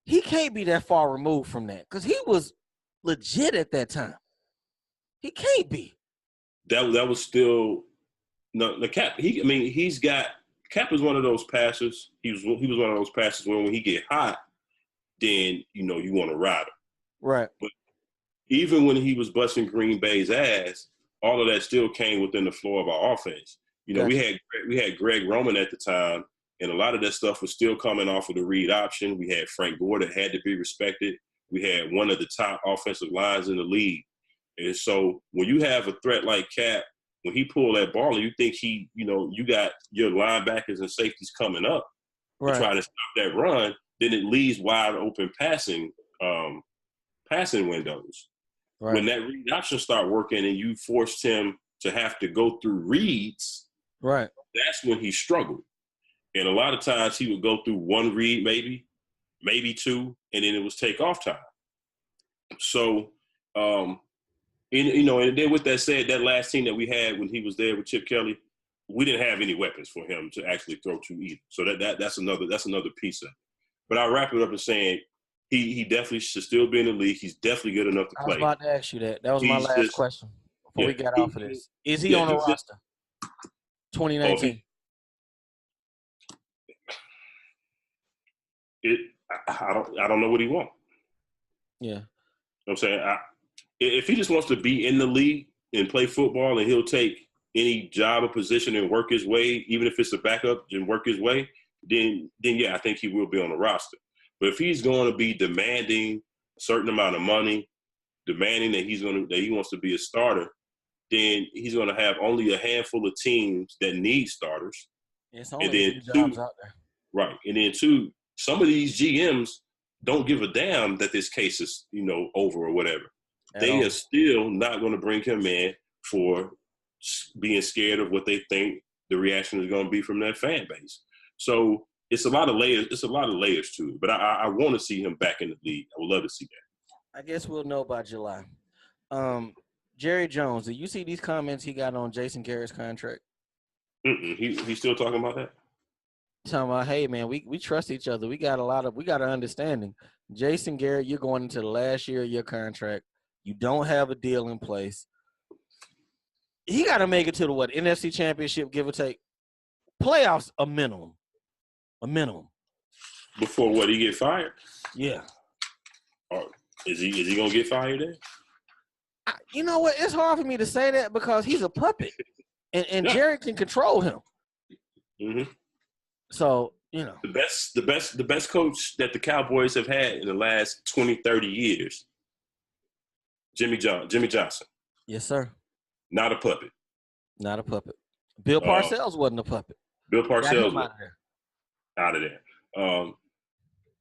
He can't be that far removed from that because he was legit at that time. He can't be. That was still the Cap. He's got Kaep was one of those passers. He was one of those passers when he get hot, then you want to ride him. Right. But even when he was busting Green Bay's ass, all of that still came within the floor of our offense. Gotcha. We had Greg Roman at the time, and a lot of that stuff was still coming off of the read option. We had Frank Gore that had to be respected. We had one of the top offensive lines in the league. And so when you have a threat like Kaep, when he pulled that ball and you think you got your linebackers and safeties coming up to try to stop that run, then it leaves wide open passing windows. Right. When that read option start working and you forced him to have to go through reads, right, that's when he struggled. And a lot of times he would go through one read, maybe two, and then it was takeoff time. So, and then with that said, that last team that we had when he was there with Chip Kelly, we didn't have any weapons for him to actually throw to either. So that's another piece of it. But I'll wrap it up in saying he definitely should still be in the league. He's definitely good enough to play. I was about to ask you that. That was my last question before we got off of this. Is he on the roster? 2019. I don't know what he wants. Yeah. You know what I'm saying? If he just wants to be in the league and play football and he'll take any job or position and work his way, even if it's a backup and work his way, then yeah, I think he will be on the roster. But if he's going to be demanding a certain amount of money, demanding that he wants to be a starter, then he's going to have only a handful of teams that need starters. It's only a few jobs out there. Right. And then two, some of these GMs don't give a damn that this case is, over or whatever. They are still not going to bring him in for being scared of what they think the reaction is going to be from that fan base. So it's a lot of layers. It's a lot of layers to it. But I want to see him back in the league. I would love to see that. I guess we'll know by July. Jerry Jones, did you see these comments he got on Jason Garrett's contract? He's still talking about that? Talking about, hey, man, we trust each other. We got an understanding. Jason Garrett, you're going into the last year of your contract. You don't have a deal in place. He got to make it to the NFC Championship, give or take. Playoffs, a minimum. Before what, he get fired? Yeah. Or is he gonna get fired then? You know what? It's hard for me to say that because he's a puppet, and Jerry can control him. Mm-hmm. So the best coach that the Cowboys have had in the last 20, 30 years, Jimmy Johnson. Yes, sir. Not a puppet. Bill Parcells wasn't a puppet. Bill Parcells was out of there.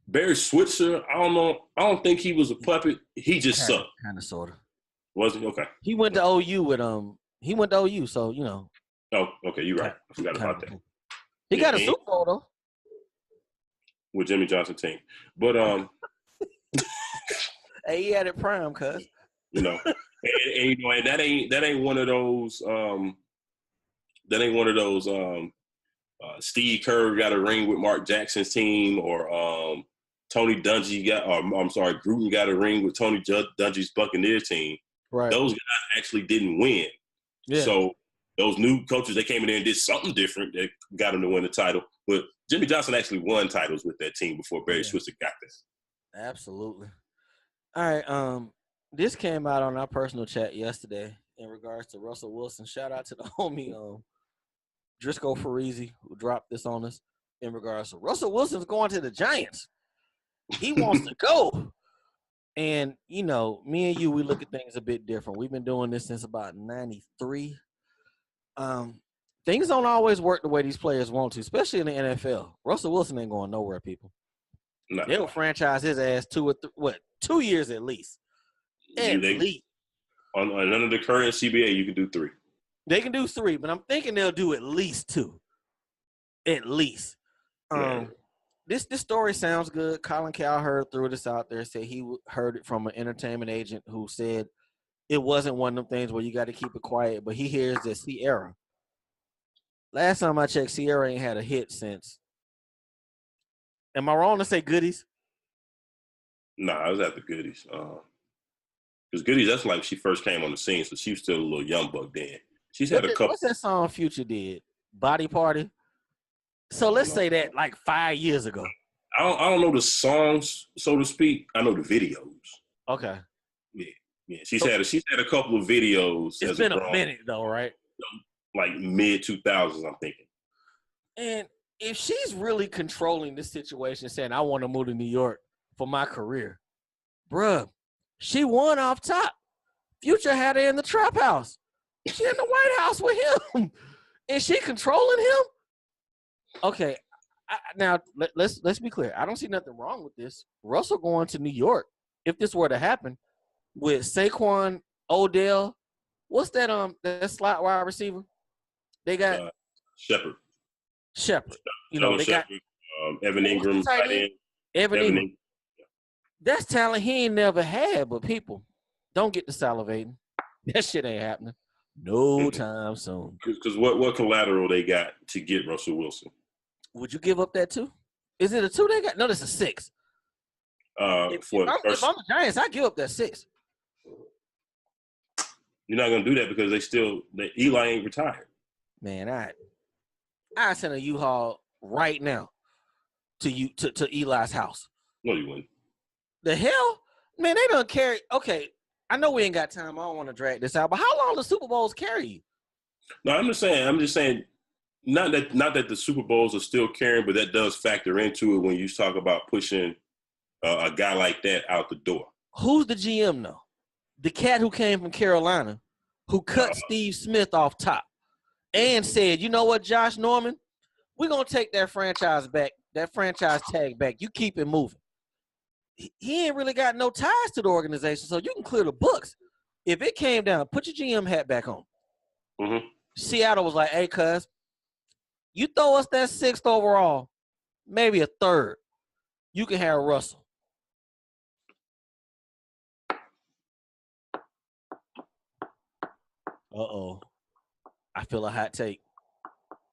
Barry Switzer, I don't know. I don't think he was a puppet. He just sucked. Kind of, sort of. Was he? Okay. He went to OU with He went to OU, so Oh, okay. You're right. I forgot about that. He got a Super Bowl though. With Jimmy Johnson team, but hey, he had it prime, cuz. And that ain't one of those. That ain't one of those. Steve Kerr got a ring with Mark Jackson's team, or Tony Dungy Gruden got a ring with Tony Dungy's Buccaneers team. Right. Those guys actually didn't win. Yeah. So those new coaches, they came in there and did something different that got them to win the title. But Jimmy Johnson actually won titles with that team before Barry Switzer got this. Absolutely. All right. This came out on our personal chat yesterday in regards to Russell Wilson. Shout out to the homie Driscoll Farisi, who dropped this on us in regards to Russell Wilson's going to the Giants. He wants to go. And, me and you, we look at things a bit different. We've been doing this since about 93. Things don't always work the way these players want to, especially in the NFL. Russell Wilson ain't going nowhere, people. No. They'll franchise his ass 2 years at least. At least. Under the current CBA, you can do 3. They can do 3, but I'm thinking they'll do at least 2. At least. This story sounds good. Colin Cowherd threw this out there, said he heard it from an entertainment agent who said it wasn't one of them things where you got to keep it quiet, but he hears that Sierra. Last time I checked, Sierra ain't had a hit since. Am I wrong to say Goodies? Nah, I was at the Goodies. Because Goodies, that's like she first came on the scene, so she was still a little young buck then. She's had a couple. What's that song Future did? Body Party? So let's say that like 5 years ago. I don't know the songs, so to speak. I know the videos. Okay. Yeah. She's had a couple of videos. It's been a minute though, right? Like mid 2000s, I'm thinking. And if she's really controlling this situation, saying I want to move to New York for my career, bruh, she won off top. Future had her in the trap house. She in the White House with him. Is she controlling him? Okay. Now let's be clear. I don't see nothing wrong with this. Russell going to New York, if this were to happen, with Saquon, Odell, what's that slot wide receiver? They got Shepard. You know, they got Evan Ingram, tight end. Evan Ingram. That's talent he ain't never had, but people don't get to salivating. That shit ain't happening. No time soon. Because what collateral they got to get Russell Wilson? Would you give up that 2? Is it a 2 they got? No, that's a 6. If I'm the Giants, I give up that 6. You're not gonna do that because Eli ain't retired. Man, I send a U-Haul right now to Eli's house. No, you wouldn't. The hell? Man, they don't carry. Okay, I know we ain't got time. I don't want to drag this out, but how long the Super Bowls carry you? No, I'm just saying, not that the Super Bowls are still carrying, but that does factor into it when you talk about pushing a guy like that out the door. Who's the GM though? The cat who came from Carolina, who cut Steve Smith off top and said, you know what, Josh Norman, we're going to take that franchise tag back. You keep it moving. He ain't really got no ties to the organization, so you can clear the books. If it came down, put your GM hat back on. Mm-hmm. Seattle was like, hey, cuz, you throw us that 6th overall, maybe a 3rd, you can have Russell. Uh-oh. I feel a hot take.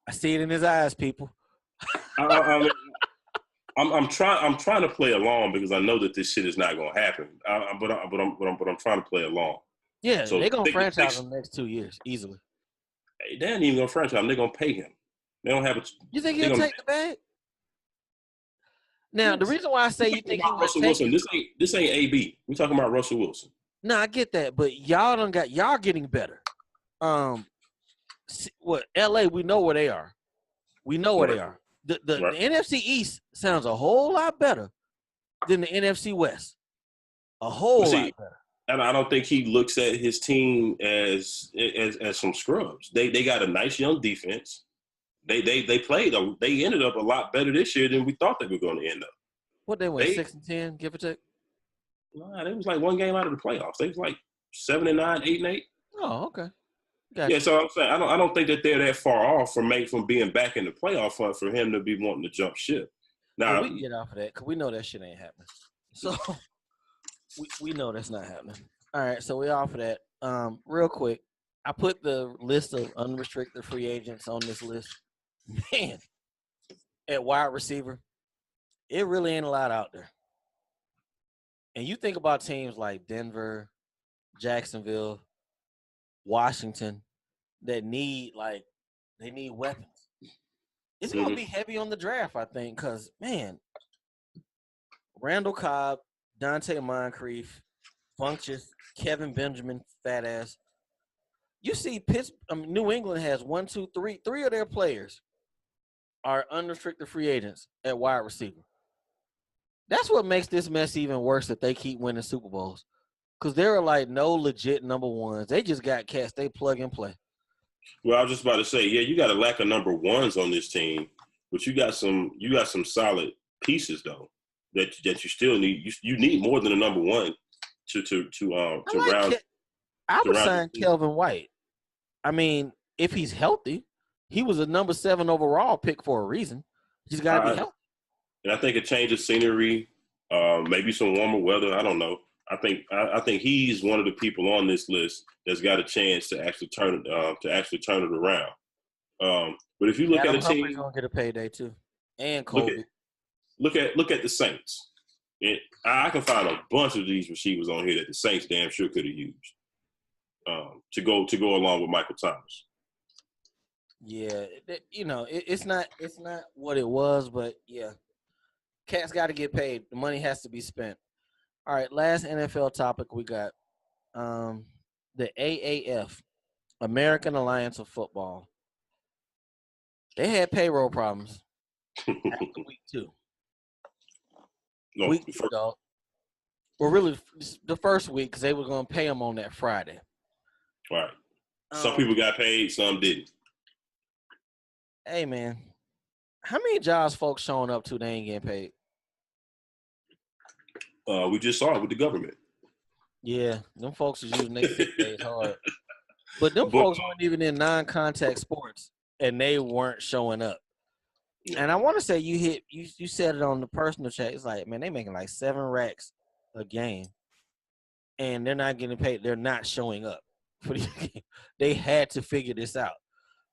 I see it in his eyes, people. I'm trying to play along because I know that this shit is not going to happen. But I'm trying to play along. Yeah, so they're going to franchise him the next 2 years easily. They ain't even going to franchise him. They're going to pay him. They don't have a. You think he'll take the bag? Now, the reason why I say you think Russell Wilson, this ain't AB. We're talking about Russell Wilson. No, I get that, but y'all getting better. What LA? We know where they are. We know where they are. The NFC East sounds a whole lot better than the NFC West. A whole lot better. And I don't think he looks at his team as some scrubs. They got a nice young defense. They ended up a lot better this year than we thought they were going to end up. What they went 6-10, give or take? Nah, they was like one game out of the playoffs. They was like 7-9, 8-8. Oh, okay. Gotcha. Yeah, so I'm saying I don't think that they're that far off from being back in the playoff hunt for him to be wanting to jump ship. Now we can get off of that because we know that shit ain't happening. So we know that's not happening. All right, so we off of that. Real quick, I put the list of unrestricted free agents on this list. Man, at wide receiver, it really ain't a lot out there. And you think about teams like Denver, Jacksonville, Washington that need weapons. It's going to be heavy on the draft, I think, because, man, Randall Cobb, Dante Moncrief, Funchess, Kevin Benjamin, fat ass. You see, New England has 1, 2, 3. 3 of their players are unrestricted free agents at wide receiver. That's what makes this mess even worse that they keep winning Super Bowls. Because there are like no legit number ones. They just got cats. They plug and play. Well, I was just about to say, yeah, you got a lack of number ones on this team, but you got some solid pieces though that you still need. You need more than a number one to round. I would sign Kelvin White. I mean, if he's healthy, he was a number 7 overall pick for a reason. He's got to be healthy. And I think a change of scenery, maybe some warmer weather. I don't know. I think he's one of the people on this list that's got a chance to actually turn it around. But if you look at a team, Humphrey's gonna get a payday too, and Kobe. Look at the Saints. I can find a bunch of these receivers on here that the Saints damn sure could have used to go along with Michael Thomas. Yeah, it's not what it was, but yeah, cats got to get paid. The money has to be spent. All right, last NFL topic we got the AAF, American Alliance of Football. They had payroll problems after week two. No, Week two, dog. Well, really, the first week because they were going to pay them on that Friday. right. Some people got paid, some didn't. Hey, man, how many jobs folks showing up to they ain't getting paid? We just saw it with the government. Yeah, them folks is using their sick days hard. But them folks weren't even in non-contact sports, and they weren't showing up. Yeah. And I want to say you said it on the personal chat. It's like, man, they making like 7 racks a game, and they're not getting paid. They're not showing up for the game. They had to figure this out.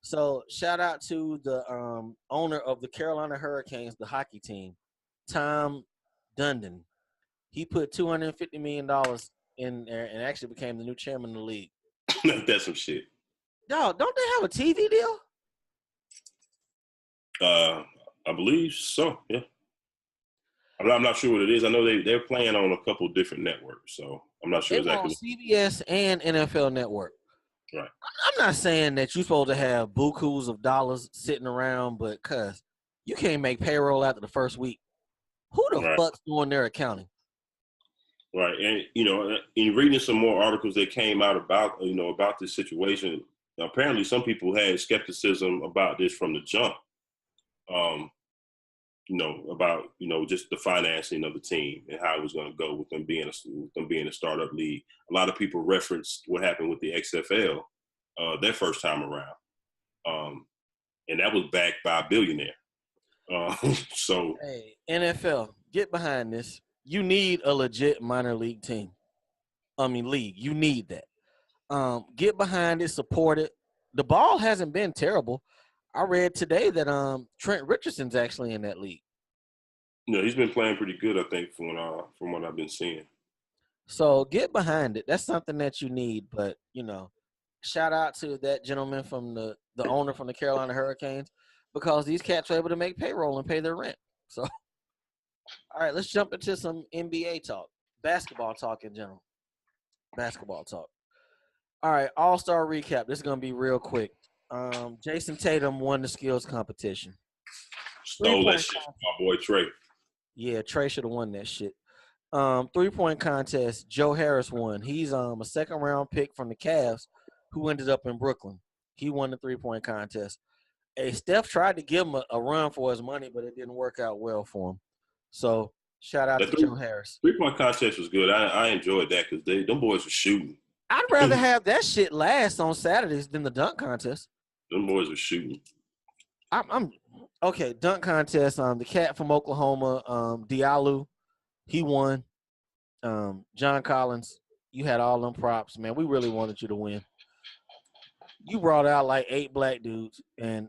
So shout out to the owner of the Carolina Hurricanes, the hockey team, Tom Dundon. He put $250 million in there and actually became the new chairman of the league. That's some shit. Dog, don't they have a TV deal? I believe so. Yeah. I'm not sure what it is. I know they're playing on a couple different networks, so I'm not sure They exactly. on CBS and NFL Network. Right. I'm not saying that you're supposed to have bukus of dollars sitting around, but cuz you can't make payroll after the first week. Who the fuck's doing their accounting? Right. And, in reading some more articles that came out about this situation, apparently some people had skepticism about this from the jump, about, just the financing of the team and how it was going to go with them being a startup league. A lot of people referenced what happened with the XFL their first time around. And that was backed by a billionaire. So, hey, NFL, get behind this. You need a legit minor league team. League. You need that. Get behind it, support it. The ball hasn't been terrible. I read today that Trent Richardson's actually in that league. he's been playing pretty good, I think, from what I've been seeing. So get behind it. That's something that you need. But shout out to that gentleman from the owner from the Carolina Hurricanes, because these cats are able to make payroll and pay their rent. So, all right, let's jump into some NBA talk, basketball talk in general. Basketball talk. All right, All-Star recap. This is gonna be real quick. Jason Tatum won the skills competition. Stole that shit from my boy Trey. Yeah, Trey should have won that shit. 3-point contest. Joe Harris won. He's a second-round pick from the Cavs who ended up in Brooklyn. He won the 3-point contest. Hey, Steph tried to give him a run for his money, but it didn't work out well for him. So shout out to Joe Harris. 3-point contest was good. I enjoyed that because them boys were shooting. I'd rather have that shit last on Saturdays than the dunk contest. Them boys were shooting. I'm okay. Dunk contest. The cat from Oklahoma, Diallo, he won. John Collins, you had all them props, man. We really wanted you to win. You brought out like 8 black dudes, and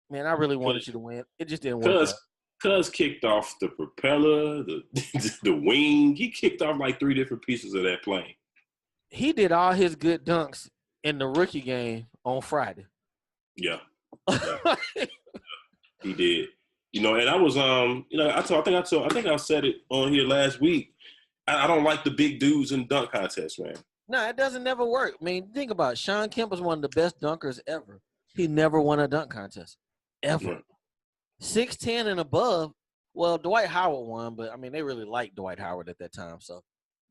man, I really wanted you to win. It just didn't work out. Cuz kicked off the propeller, the wing. He kicked off like 3 different pieces of that plane. He did all his good dunks in the rookie game on Friday. Yeah. He did. And I was I think I said it on here last week. I don't like the big dudes in dunk contests, man. No, it doesn't never work. I mean, think about it. Sean Kemp was one of the best dunkers ever. He never won a dunk contest. Ever. Right. 6'10" and above. Well, Dwight Howard won, but I mean, they really liked Dwight Howard at that time. So,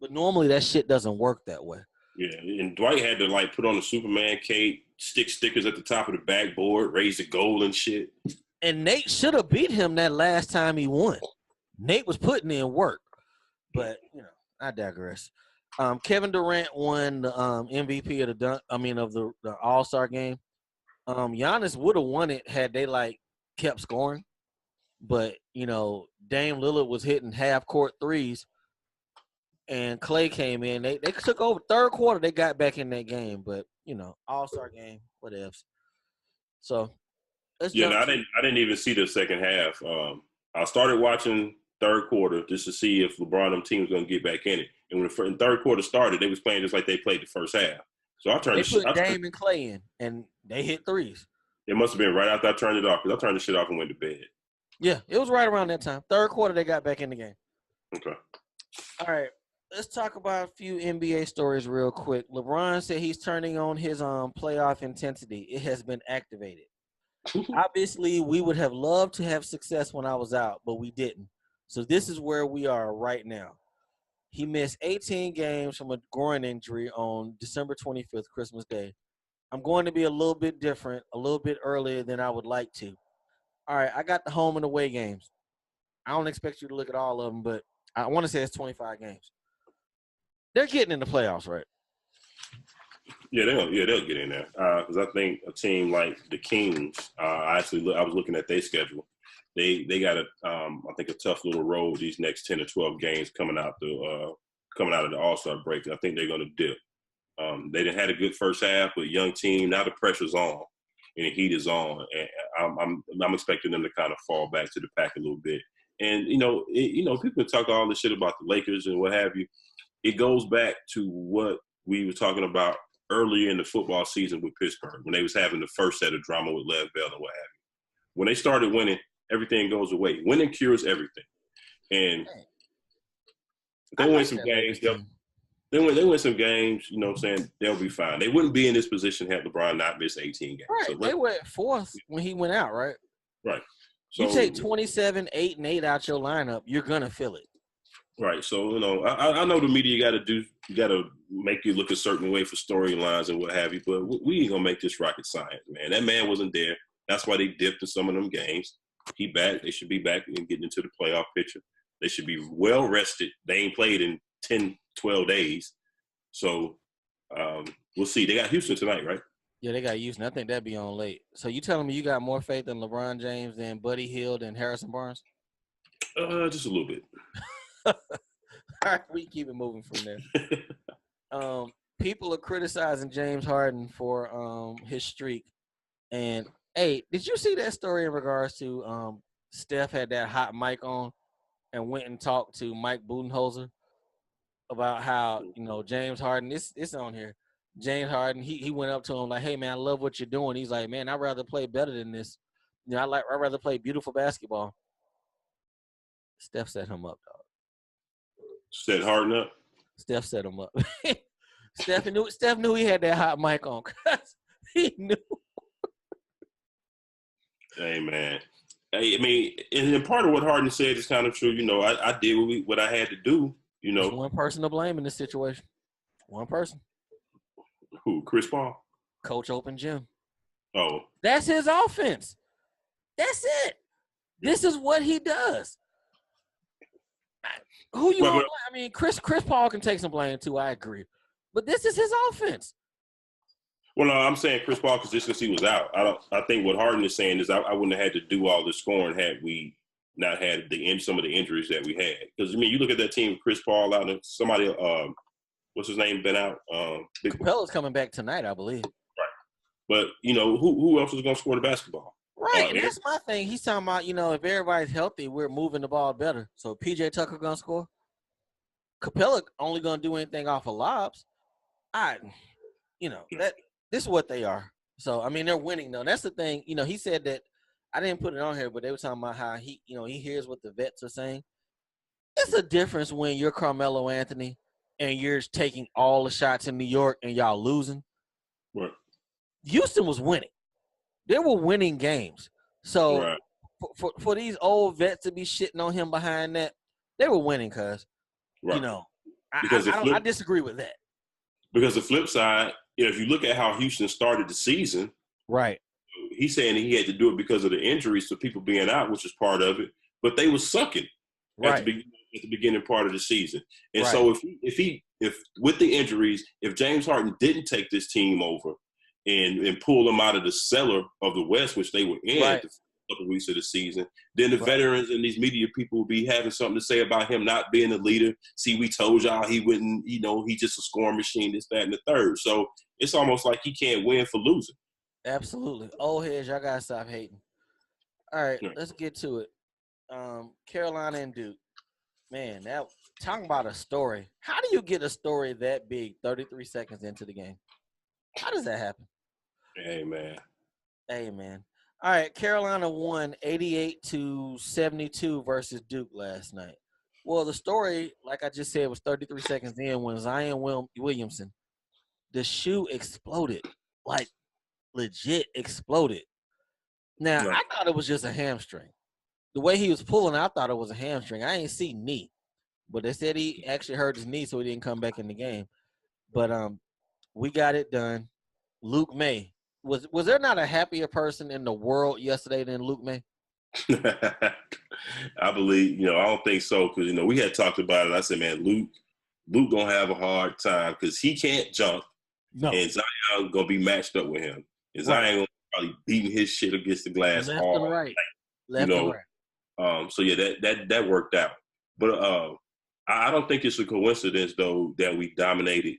but normally that shit doesn't work that way. Yeah, and Dwight had to like put on the Superman cape, stick stickers at the top of the backboard, raise the goal and shit. And Nate should have beat him that last time he won. Nate was putting in work, but I digress. Kevin Durant won the MVP of the All-Star game. Giannis would have won it had they kept scoring, but Dame Lillard was hitting half-court threes, and Clay came in. They took over third quarter. They got back in that game, but All-Star game, what else? So I didn't even see the second half. I started watching third quarter just to see if LeBron and team was going to get back in it. And when the third quarter started, they was playing just like they played the first half. So I turned. They put Dame and Clay in, and They hit threes. It must have been right after I turned it off because I turned the shit off and went to bed. Yeah, it was right around that time. Third quarter, they got back in the game. Okay. All right, let's talk about a few NBA stories real quick. LeBron said he's turning on his playoff intensity. It has been activated. Obviously, we would have loved to have success when I was out, but we didn't. So this is where we are right now. He missed 18 games from a groin injury on December 25th, Christmas Day. I'm going to be a little bit different, a little bit earlier than I would like to. All right, I got the home and away games. I don't expect you to look at all of them, but I want to say it's 25 games. They're getting in the playoffs, right? Yeah, they'll get in there because I think a team like the Kings. I was looking at their schedule. They got I think a tough little road these next 10 or 12 games coming out of the All-Star break. I think they're going to dip. They didn't had a good first half, but young team. Now the pressure's on and the heat is on, and I'm expecting them to kind of fall back to the pack a little bit. And people talk all this shit about the Lakers and what have you. It goes back to what we were talking about earlier in the football season with Pittsburgh when they was having the first set of drama with Lev Bell and what have you. When they started winning, everything goes away. Winning cures everything. And if they win some games, they win some games, you know what I'm saying, they'll be fine. They wouldn't be in this position had LeBron not missed 18 games. Right. So they were at fourth when he went out, right? Right. So, you take 27, 8, and 8 out your lineup, you're going to feel it. Right. So, I know the media got to make you look a certain way for storylines and what have you, but we ain't going to make this rocket science, man. That man wasn't there. That's why they dipped in some of them games. He back. They should be back and getting into the playoff picture. They should be well rested. They ain't played in 10, 12 days. So, we'll see. They got Houston tonight, right? Yeah, they got Houston. I think that'd be on late. So you telling me you got more faith in LeBron James than Buddy Hield and Harrison Barnes? Just a little bit. All right, we keep it moving from there. People are criticizing James Harden for his streak. And, hey, did you see that story in regards to Steph had that hot mic on and went and talked to Mike Budenholzer about how, James Harden, it's on here. James Harden, he went up to him like, hey, man, I love what you're doing. He's like, man, I'd rather play better than this. I'd rather play beautiful basketball. Steph set him up, dog. Set Harden up? Steph set him up. Steph knew he had that hot mic on because he knew. Hey, man. Hey, I mean, and part of what Harden said is kind of true. I did what I had to do, There's one person to blame in this situation. One person. Who? Chris Paul? Coach Open Gym. Oh. That's his offense. That's it. This is what he does. Who you want? I mean, Chris Paul can take some blame too. I agree, but this is his offense. Well, no, I'm saying Chris Paul because he was out. I think what Harden is saying is I wouldn't have had to do all the scoring had we not had some of the injuries that we had. Because I mean, you look at that team, Chris Paul out, and somebody, what's his name, been out. Capella's coming back tonight, I believe. Right, but who else is going to score the basketball? Right, and that's my thing. He's talking about, if everybody's healthy, we're moving the ball better. So PJ Tucker gonna score. Capella only gonna do anything off of lobs. That this is what they are. So I mean, they're winning though. That's the thing. He said that I didn't put it on here, but they were talking about how he hears what the vets are saying. It's a difference when you're Carmelo Anthony and you're taking all the shots in New York and y'all losing. Right. Houston was winning. They were winning games. So right. for these old vets to be shitting on him behind that, they were winning, cuz. Right. I disagree with that. Because the flip side, if you look at how Houston started the season, right, he's saying he had to do it because of the injuries, so people being out, which is part of it. But they were sucking at the beginning part of the season. And so if with the injuries, if James Harden didn't take this team over and pull them out of the cellar of the West, which they were in a couple of weeks of the season, then the veterans and these media people will be having something to say about him not being a leader. See, we told y'all he wouldn't, he's just a scoring machine, this, that, and the third. So it's almost like he can't win for losing. Absolutely. Old heads, y'all got to stop hating. All right, let's get to it. Carolina and Duke. Man, talking about a story. How do you get a story that big 33 seconds into the game? How does that happen? Hey, man. Hey, man. All right, Carolina won 88-72 versus Duke last night. Well, the story, like I just said, was 33 seconds in when Zion Williamson, the shoe exploded, like legit exploded. Now, Right. I thought it was just a hamstring. The way he was pulling, I thought it was a hamstring. I ain't see knee, but they said he actually hurt his knee, so he didn't come back in the game. But we got it done. Luke May. Was there not a happier person in the world yesterday than Luke May? I believe, I don't think so because, we had talked about it. I said, man, Luke going to have a hard time because he can't jump. No. And Zion going to be matched up with him. And Zion Right. going to probably beating his shit against the glass Left hard. and right. Left and right. So, yeah, that worked out. But I don't think it's a coincidence, though, that we dominated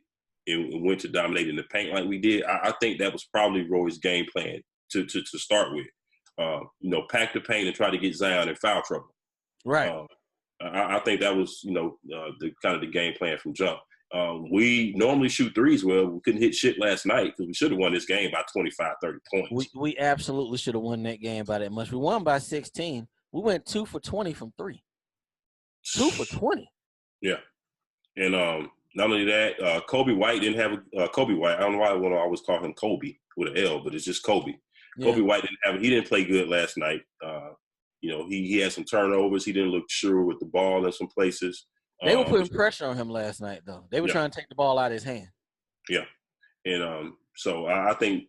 and went to dominate in the paint like we did. I think that was probably Roy's game plan to start with. Pack the paint and try to get Zion in foul trouble. Right. I think that was, the kind of the game plan from jump. We normally shoot threes well. We couldn't hit shit last night because we should have won this game by 25, 30 points. We absolutely should have won that game by that much. We won by 16. We went 2 for 20 from 3. 2 for 20. Yeah. And not only that, Kobe White didn't have Kobe White. I don't know why I want to always call him Kobe with an L, but it's just Kobe. Yeah. Kobe White he didn't play good last night. He had some turnovers. He didn't look sure with the ball in some places. They were putting pressure on him last night, though. They were trying to take the ball out of his hand. Yeah, and so I think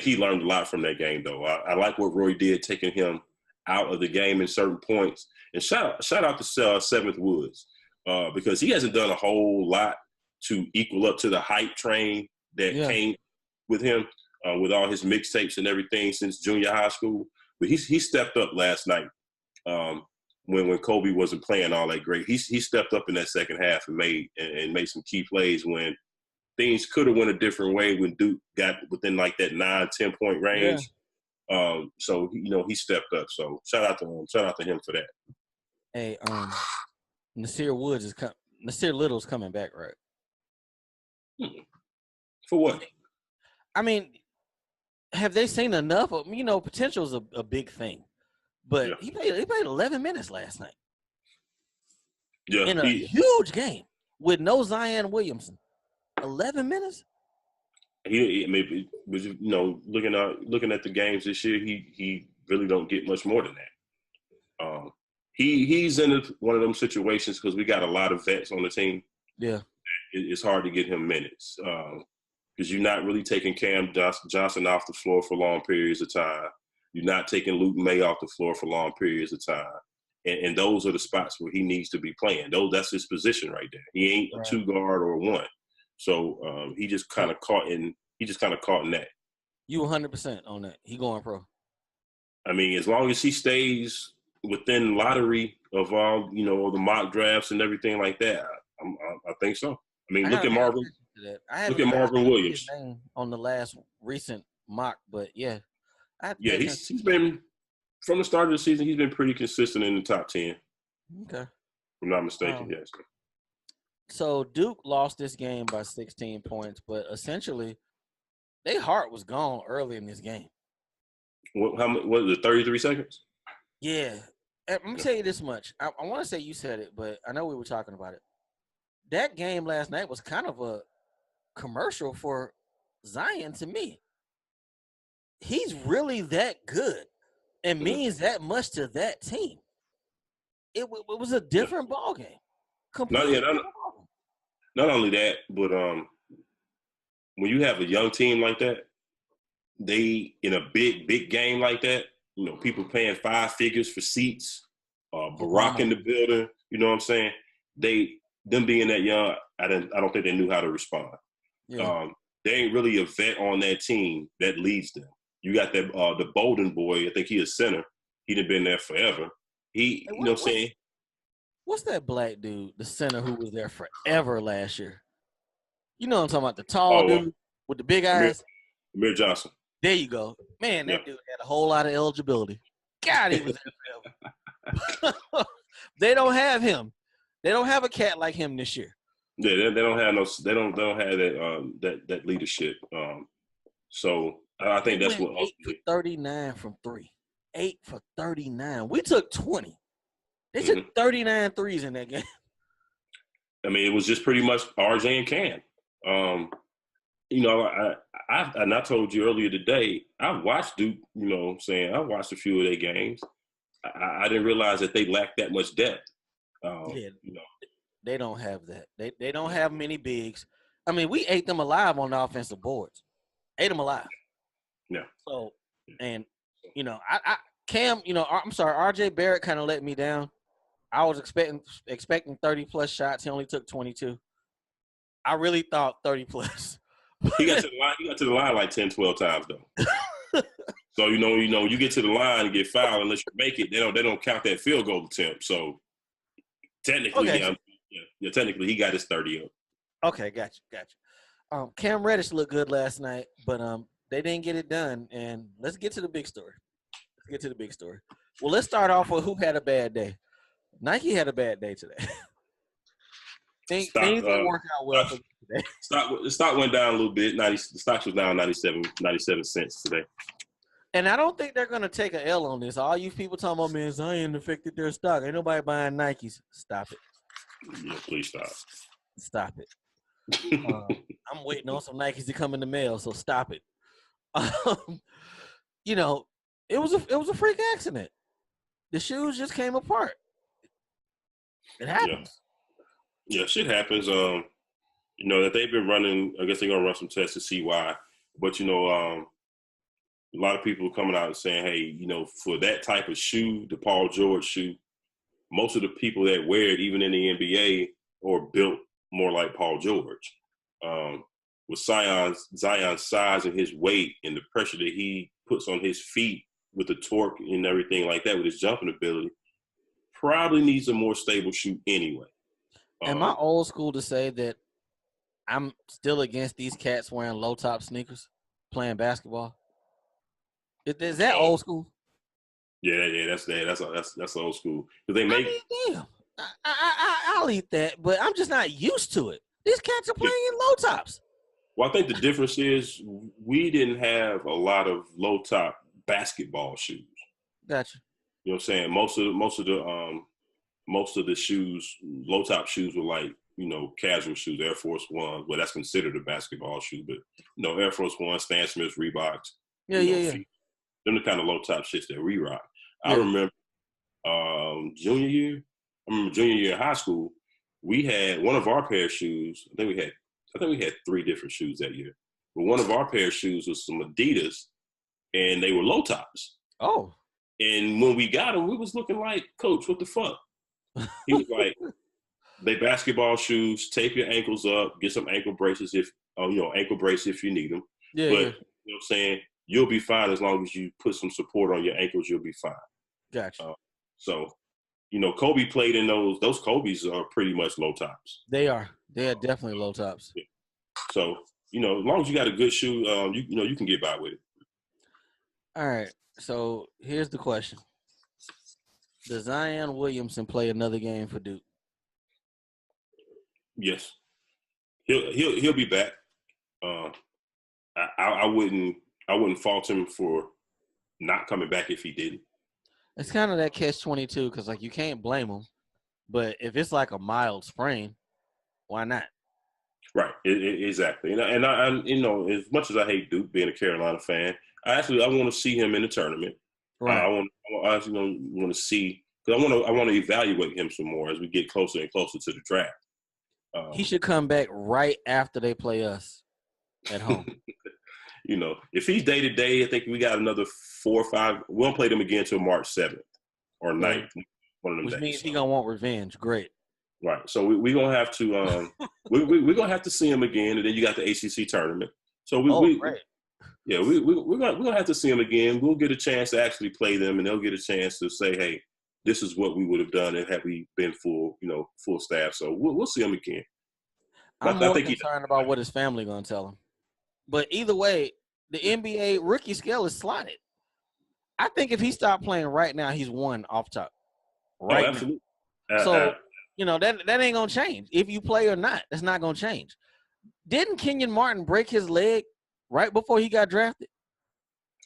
he learned a lot from that game, though. I like what Roy did, taking him out of the game in certain points. And shout out to Seventh Woods because he hasn't done a whole lot to equal up to the hype train that came with him with all his mixtapes and everything since junior high school. But he stepped up last night. When Kobe wasn't playing all that great, he stepped up in that second half and made some key plays when things could have went a different way when Duke got within like that 9-10 point range. Yeah. So he stepped up. So shout out to him. Shout out to him for that. Hey, Nasir Little's coming back, right? For what? I mean, have they seen enough of? Potential is a big thing. But he played 11 minutes last night. Yeah, in a huge game with no Zion Williamson. 11 minutes. He maybe was looking at the games this year. He really don't get much more than that. He's in one of them situations because we got a lot of vets on the team. Yeah, it's hard to get him minutes because you're not really taking Cam Johnson off the floor for long periods of time. You're not taking Luke May off the floor for long periods of time. And those are the spots where he needs to be playing. That's his position right there. He ain't a 2 guard or a 1. So he just kind of caught in that. You 100% on that. He going pro. I mean, as long as he stays within lottery of all, the mock drafts and everything like that, I think so. I mean, look at Marvin. Look at Marvin Williams on the last recent mock, but yeah. He's been from the start of the season. He's been pretty consistent in the top 10. Okay, if I'm not mistaken. Yes. So Duke lost this game by 16 points, but essentially, their heart was gone early in this game. What was it? 33 seconds? Yeah. Let me tell you this much. I want to say you said it, but I know we were talking about it. That game last night was kind of a commercial for Zion to me. He's really that good and means that much to that team. It was a different ball game. Not only that, but when you have a young team like that, they in a big game like that, people paying 5 figures for seats, Barack in the building. You know what I'm saying? Them being that young, I don't think they knew how to respond. Yeah. They ain't really a vet on that team that leads them. You got that the Bolden boy. I think he a center. He done been there forever. You know what I'm saying? What's that black dude, the center who was there forever last year? You know what I'm talking about, the tall dude with the big eyes? Amir Johnson. There you go. Man, that dude had a whole lot of eligibility. God, he was there forever. They don't have him. They don't have a cat like him this year. Yeah, they don't have they don't have that leadership. So I think They that's went what 8 for 39 from 3. 8 for 39. We took 20. They took 39 threes in that game. I mean, it was just pretty much RJ and Cam. You know, I told you earlier today, I watched Duke, you know what I'm saying? I watched a few of their games. I didn't realize that they lacked that much depth. Yeah, You know, they don't have that. They don't have many bigs. I mean, we ate them alive on the offensive boards. Ate them alive. yeah. So, and, you know, Cam, you know, I'm sorry, RJ Barrett kind of let me down. I was expecting 30-plus shots. He only took 22. I really thought 30-plus. He got to the line. He got to the line like 10, 12 times though. So you know, you get to the line and get fouled unless you make it. They don't count that field goal attempt. So technically, Okay. technically he got his 30 up. Okay, gotcha. Cam Reddish looked good last night, but they didn't get it done. And let's get to the big story. Well, let's start off with who had a bad day. Nike had a bad day today. Things didn't work out well for today. Stock went down a little bit. The stock was down 97 cents today. And I don't think they're going to take an L on this. All you people talking about, man, Zion affected their stock. Ain't nobody buying Nikes. Stop it. Yeah, please stop. Stop it. I'm waiting on some Nikes to come in the mail, so stop it. You know, it was a freak accident. The shoes just came apart. It happens. Yeah, shit happens. You know, that they've been running, I guess they're going to run some tests to see why. But, you know, a lot of people coming out and saying, hey, you know, for that type of shoe, the Paul George shoe, most of the people that wear it, even in the NBA, are built more like Paul George. With Zion's size and his weight and the pressure that he puts on his feet with the torque and everything like that, with his jumping ability, probably needs a more stable shoe anyway. Am I old school to say that I'm still against these cats wearing low top sneakers playing basketball? Is that old school? Yeah, that's old school. Because they make. I mean, damn, I'll eat that, but I'm just not used to it. These cats are playing in low tops. Well, I think the difference is we didn't have a lot of low top basketball shoes. Gotcha. You know what I'm saying? Most of the shoes, low top shoes, were like, you know, casual shoes, Air Force One. Well, that's considered a basketball shoe, but you know, Air Force One, Stan Smith, Reeboks. Yeah. Them the kind of low top shits that we rock. Yeah. I remember junior year in high school, we had one of our pair of shoes. I think we had 3 different shoes that year. But one of our pair of shoes was some Adidas, and they were low tops. Oh. And when we got them, we was looking like, Coach, what the fuck? He was like, they basketball shoes, tape your ankles up, get some ankle braces ankle brace if you need them. Yeah. But you know what I'm saying? You'll be fine as long as you put some support on your ankles, you'll be fine. Gotcha. So, you know, Kobe played in those. Those Kobe's are pretty much low tops. They are definitely low tops. Yeah. So, you know, as long as you got a good shoe, you can get by with it. All right. So here's the question: does Zion Williamson play another game for Duke? Yes, he'll be back. I wouldn't fault him for not coming back if he didn't. It's kind of that catch-22 because, like, you can't blame him. But if it's like a mild sprain, why not? Right, exactly. And I, you know, as much as I hate Duke being a Carolina fan, I want to see him in the tournament. Right. I actually want to see, because I want to evaluate him some more as we get closer and closer to the draft. He should come back right after they play us at home. You know, if he's day to day, I think we got another 4 or 5. We won't play them again until March 7th or 9th. One of them Which days. means he's gonna want revenge. Great. Right. So we're gonna have to we're gonna have to see him again, and then you got the ACC tournament. So great. Yeah, we're gonna have to see him again. We'll get a chance to actually play them, and they'll get a chance to say, hey, this is what we would have done had we been full staff. So we'll see him again. I'm more concerned about what his family gonna tell him. But either way, the NBA rookie scale is slotted. I think if he stopped playing right now, he's 1 off top. Right. Oh, absolutely. So, you know, that ain't going to change. If you play or not, that's not going to change. Didn't Kenyon Martin break his leg right before he got drafted.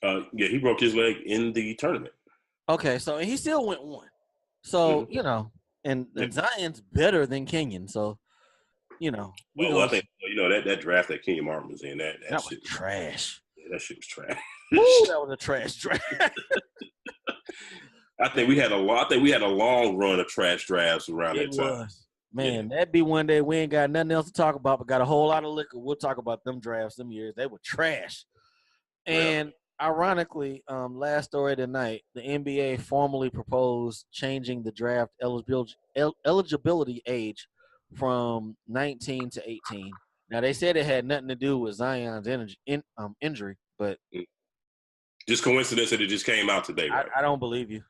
Yeah, he broke his leg in the tournament. Okay, so he still went 1. So and Yeah. Zion's better than Kenyon. So we Well, gonna I think that draft that Kenyon Martin was in that that was shit trash. Yeah, that shit was trash. Ooh, that was a trash draft. I think we had a long run of trash drafts around It that time. was. Man, that'd be one day we ain't got nothing else to talk about, but got a whole lot of liquor. We'll talk about them drafts, them years. They were trash. And ironically, last story tonight, the NBA formally proposed changing the draft eligibility age from 19 to 18. Now, they said it had nothing to do with Zion's injury, but just coincidence that it just came out today, right? I don't believe you.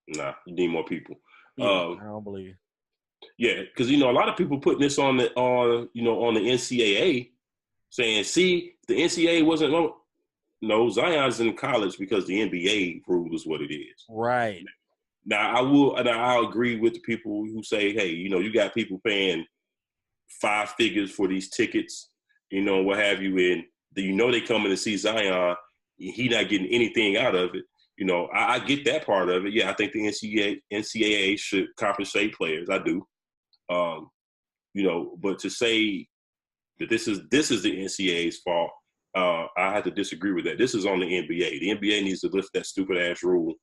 Nah, you need more people. Yeah, I don't believe you. Yeah, because a lot of people putting this on the NCAA, saying, "See, the NCAA wasn't no Zion's in college because the NBA rule is what it is." Right. Now I'll agree with the people who say, "Hey, you got people paying 5 figures for these tickets, what have you, and they coming to see Zion, he not getting anything out of it." I get that part of it. Yeah, I think the NCAA should compensate players. I do. But to say that this is the NCAA's fault, I have to disagree with that. This is on the NBA. The NBA needs to lift that stupid ass rule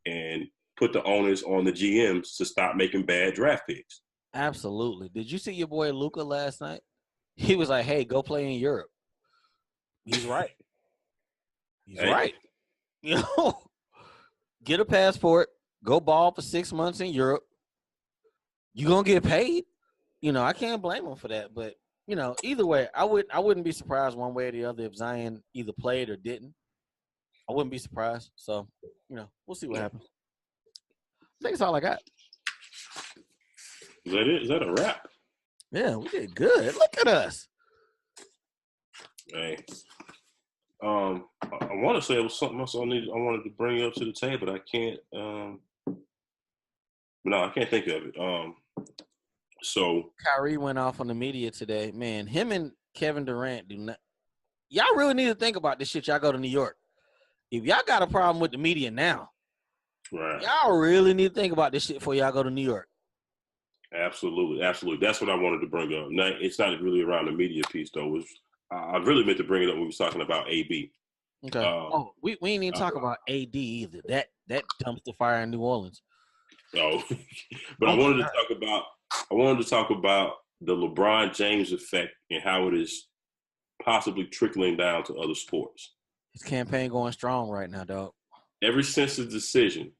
and put the onus on the GMs to stop making bad draft picks. Absolutely. Did you see your boy Luka last night? He was like, "Hey, go play in Europe." He's right. He's right. Get a passport, go ball for 6 months in Europe. You're gonna get paid. I can't blame him for that. But either way, I wouldn't be surprised one way or the other if Zion either played or didn't. I wouldn't be surprised. So, we'll see what happens. I think that's all I got. Is that it? Is that a wrap? Yeah, we did good. Look at us. Hey. I want to say it was something else I wanted to bring up to the table, but I can't. No, I can't think of it. So Kyrie went off on the media today. Man, him and Kevin Durant do not. Y'all really need to think about this shit. Y'all go to New York. If y'all got a problem with the media now, right, y'all really need to think about this shit before y'all go to New York. Absolutely. That's what I wanted to bring up. Now, it's not really around the media piece though. I really meant to bring it up when we was talking about AB. Okay. We ain't even talk about AD either. That dumpster fire in New Orleans. No, but I wanted to talk about the LeBron James effect and how it is possibly trickling down to other sports. His campaign going strong right now, dog. Ever since the decision,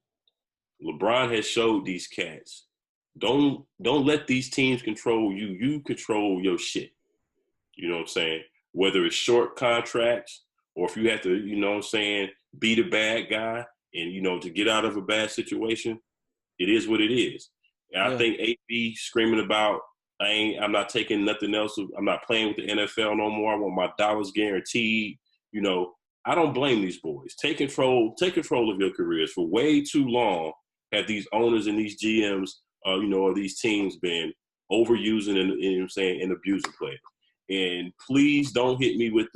LeBron has showed these cats, don't let these teams control you. You control your shit. You know what I'm saying? Whether it's short contracts or if you have to, be the bad guy and, to get out of a bad situation, it is what it is. And I think AB screaming about, I'm not taking nothing else. I'm not playing with the NFL no more. I want my dollars guaranteed. I don't blame these boys. Take control of your careers. For way too long have these owners and these GMs, of these teams been overusing and abusing players. And please don't hit me with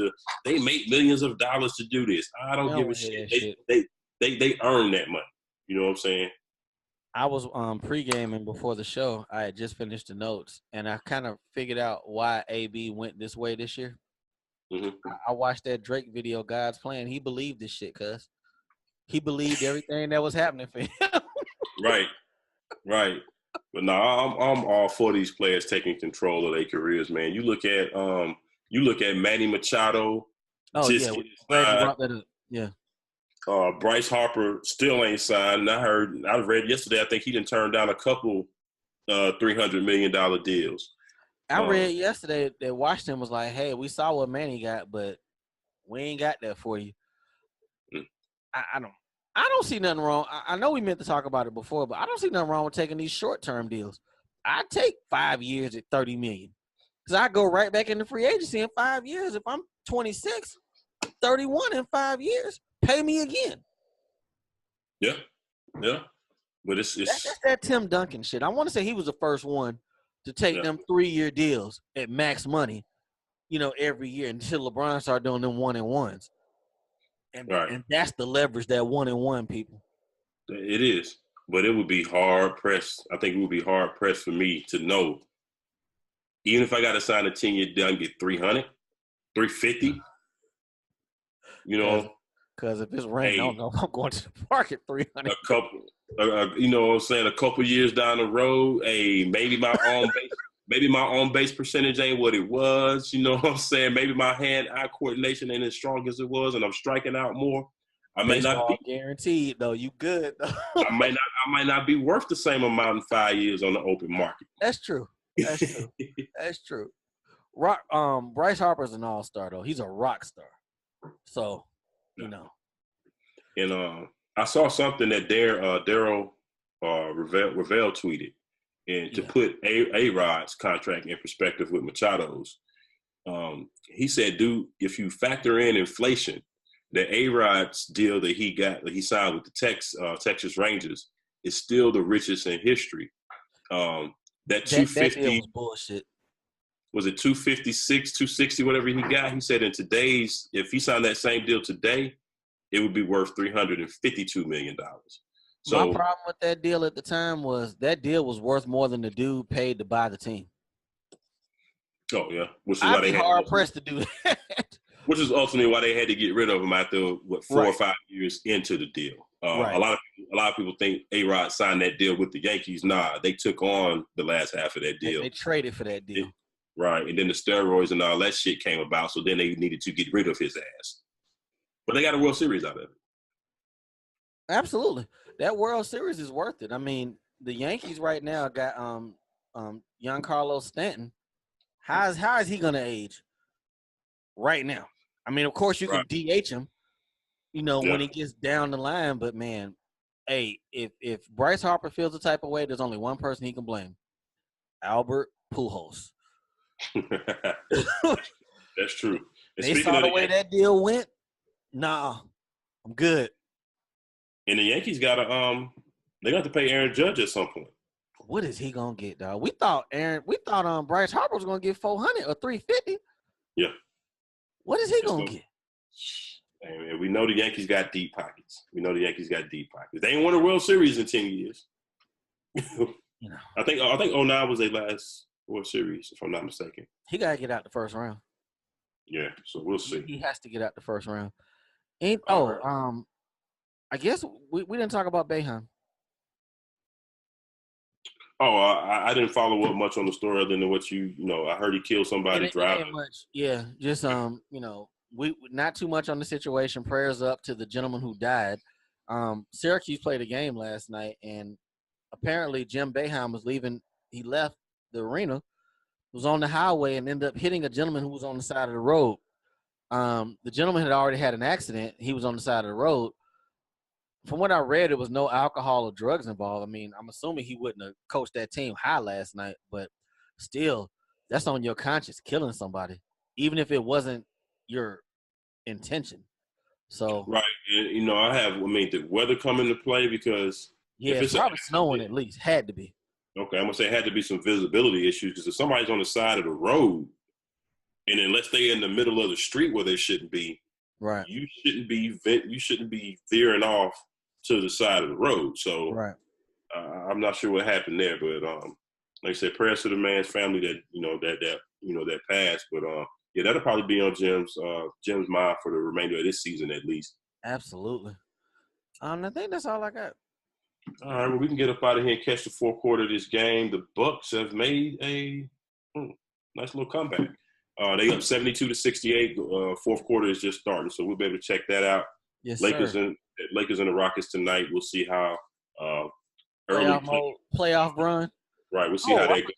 they make millions of dollars to do this. I don't give a shit. They earn that money. You know what I'm saying? I was pre-gaming before the show. I had just finished the notes, and I kind of figured out why AB went this way this year. Mm-hmm. I watched that Drake video, God's Plan. He believed this shit, cuz. He believed everything that was happening for him. Right. But no, I'm all for these players taking control of their careers, man. You look at Manny Machado. Oh, yeah. Glad you brought that up. Yeah. Bryce Harper still ain't signed. I read yesterday, I think he didn't turn down a couple $300 million deals. I read yesterday that Washington was like, "Hey, we saw what Manny got, but we ain't got that for you." I don't see nothing wrong. I know we meant to talk about it before, but I don't see nothing wrong with taking these short-term deals. I take 5 years at $30 million because I go right back into free agency in 5 years. If I'm 26, 31 in 5 years, pay me again. Yeah. But it's that's that Tim Duncan shit. I want to say he was the first one to take them 3-year deals at max money every year until LeBron started doing them 1-and-1s. Right. And that's the leverage, that 1-and-1, people. It is. But it would be hard pressed. I think it would be hard pressed for me to know, even if I got to sign a 10-year deal and get 300, 350, Because if it's raining, I hey, don't know if I'm going to the park at 300. a couple, what I'm saying, a couple years down the road, hey, maybe my on base percentage ain't what it was. You know what I'm saying? Maybe my hand-eye coordination ain't as strong as it was, and I'm striking out more. I may not Baseball be guaranteed, though. You good, though. I might not be worth the same amount in 5 years on the open market. That's true. That's true. Bryce Harper's an all-star, though. He's a rock star. So, And I saw something that Daryl Ravel tweeted, and to put A-Rod's contract in perspective with Machado's, he said, dude, if you factor in inflation, the A-Rod's deal that he signed with the Texas Rangers is still the richest in history. That 250 that deal was bullshit. Was it 256, 260, whatever he got? He said if he signed that same deal today, it would be worth $352 million. So my problem with that deal at the time was that deal was worth more than the dude paid to buy the team. Oh yeah, which is I'd be hard pressed to do that. Which is ultimately why they had to get rid of him after 4 or 5 years into the deal. Right. A lot of people think A-Rod signed that deal with the Yankees. Nah, they took on the last half of that deal. They traded for that deal. Right, and then the steroids and all that shit came about, so then they needed to get rid of his ass. But they got a World Series out of it. Absolutely. That World Series is worth it. I mean, the Yankees right now got Giancarlo Stanton. How is he going to age right now? I mean, of course, you can DH him, when he gets down the line. But, man, hey, if Bryce Harper feels the type of way, there's only one person he can blame, Albert Pujols. That's true. And they saw the way that deal went. Nah, I'm good. And the Yankees they got to pay Aaron Judge at some point. What is he gonna get, dog? We thought Bryce Harper was gonna get 400 or 350. Yeah. What is he gonna get? And we know the Yankees got deep pockets. They ain't won a World Series in 10 years. I think 09 was their last World Series, if I'm not mistaken. He gotta get out the first round. Yeah, so we'll see. He has to get out the first round. I guess we didn't talk about Boeheim. Oh, I didn't follow up much on the story other than what I heard he killed somebody driving. Yeah, just we not too much on the situation. Prayers up to the gentleman who died. Syracuse played a game last night, and apparently Jim Boeheim was leaving. He left the arena, was on the highway, and ended up hitting a gentleman who was on the side of the road. The gentleman had already had an accident. He was on the side of the road. From what I read, there was no alcohol or drugs involved. I mean, I'm assuming he wouldn't have coached that team high last night, but still, that's on your conscience, killing somebody, even if it wasn't your intention. So right, and the weather come into play because it's probably snowing at least. Had to be. Okay, I'm gonna say it had to be some visibility issues because if somebody's on the side of the road, and unless they're in the middle of the street where they shouldn't be, right, you shouldn't be veering off to the side of the road. So, right, I'm not sure what happened there, but like I said, prayers to the man's family that passed. But that'll probably be on Jim's mind for the remainder of this season at least. Absolutely. I think that's all I got. All right, well, we can get up out of here and catch the fourth quarter of this game. The Bucks have made a nice little comeback. They up 72-68. Fourth quarter is just starting, so we'll be able to check that out. Yes, Lakers sir. and the Rockets tonight. We'll see how playoff run. Right, we'll see how they go.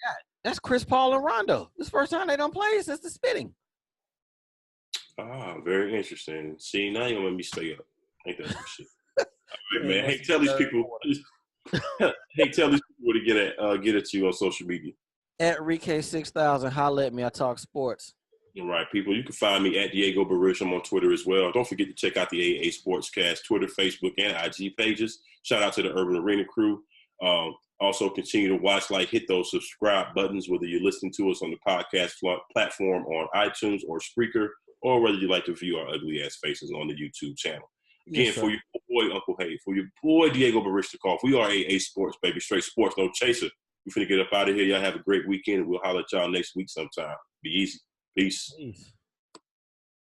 That's Chris Paul and Rondo. This first time they don't play since the spitting. Very interesting. See, now you want me to stay up. Ain't that some shit? All right, man. Hey, tell these people where to get at you on social media. At Rike6000, holla at me. I talk sports. All right, people. You can find me at Diego Barish. I'm on Twitter as well. Don't forget to check out the AA Sportscast Twitter, Facebook, and IG pages. Shout out to the Urban Arena crew. Also, continue to watch, hit those subscribe buttons, whether you're listening to us on the podcast platform on iTunes or Spreaker, or whether you like to view our ugly ass faces on the YouTube channel. Again, Yes, for your boy, Uncle Hay, for your boy, Diego Barishnikov, we are A Sports, baby. Straight sports, no chaser. We finna get up out of here. Y'all have a great weekend, and we'll holler at y'all next week sometime. Be easy. Peace. Peace.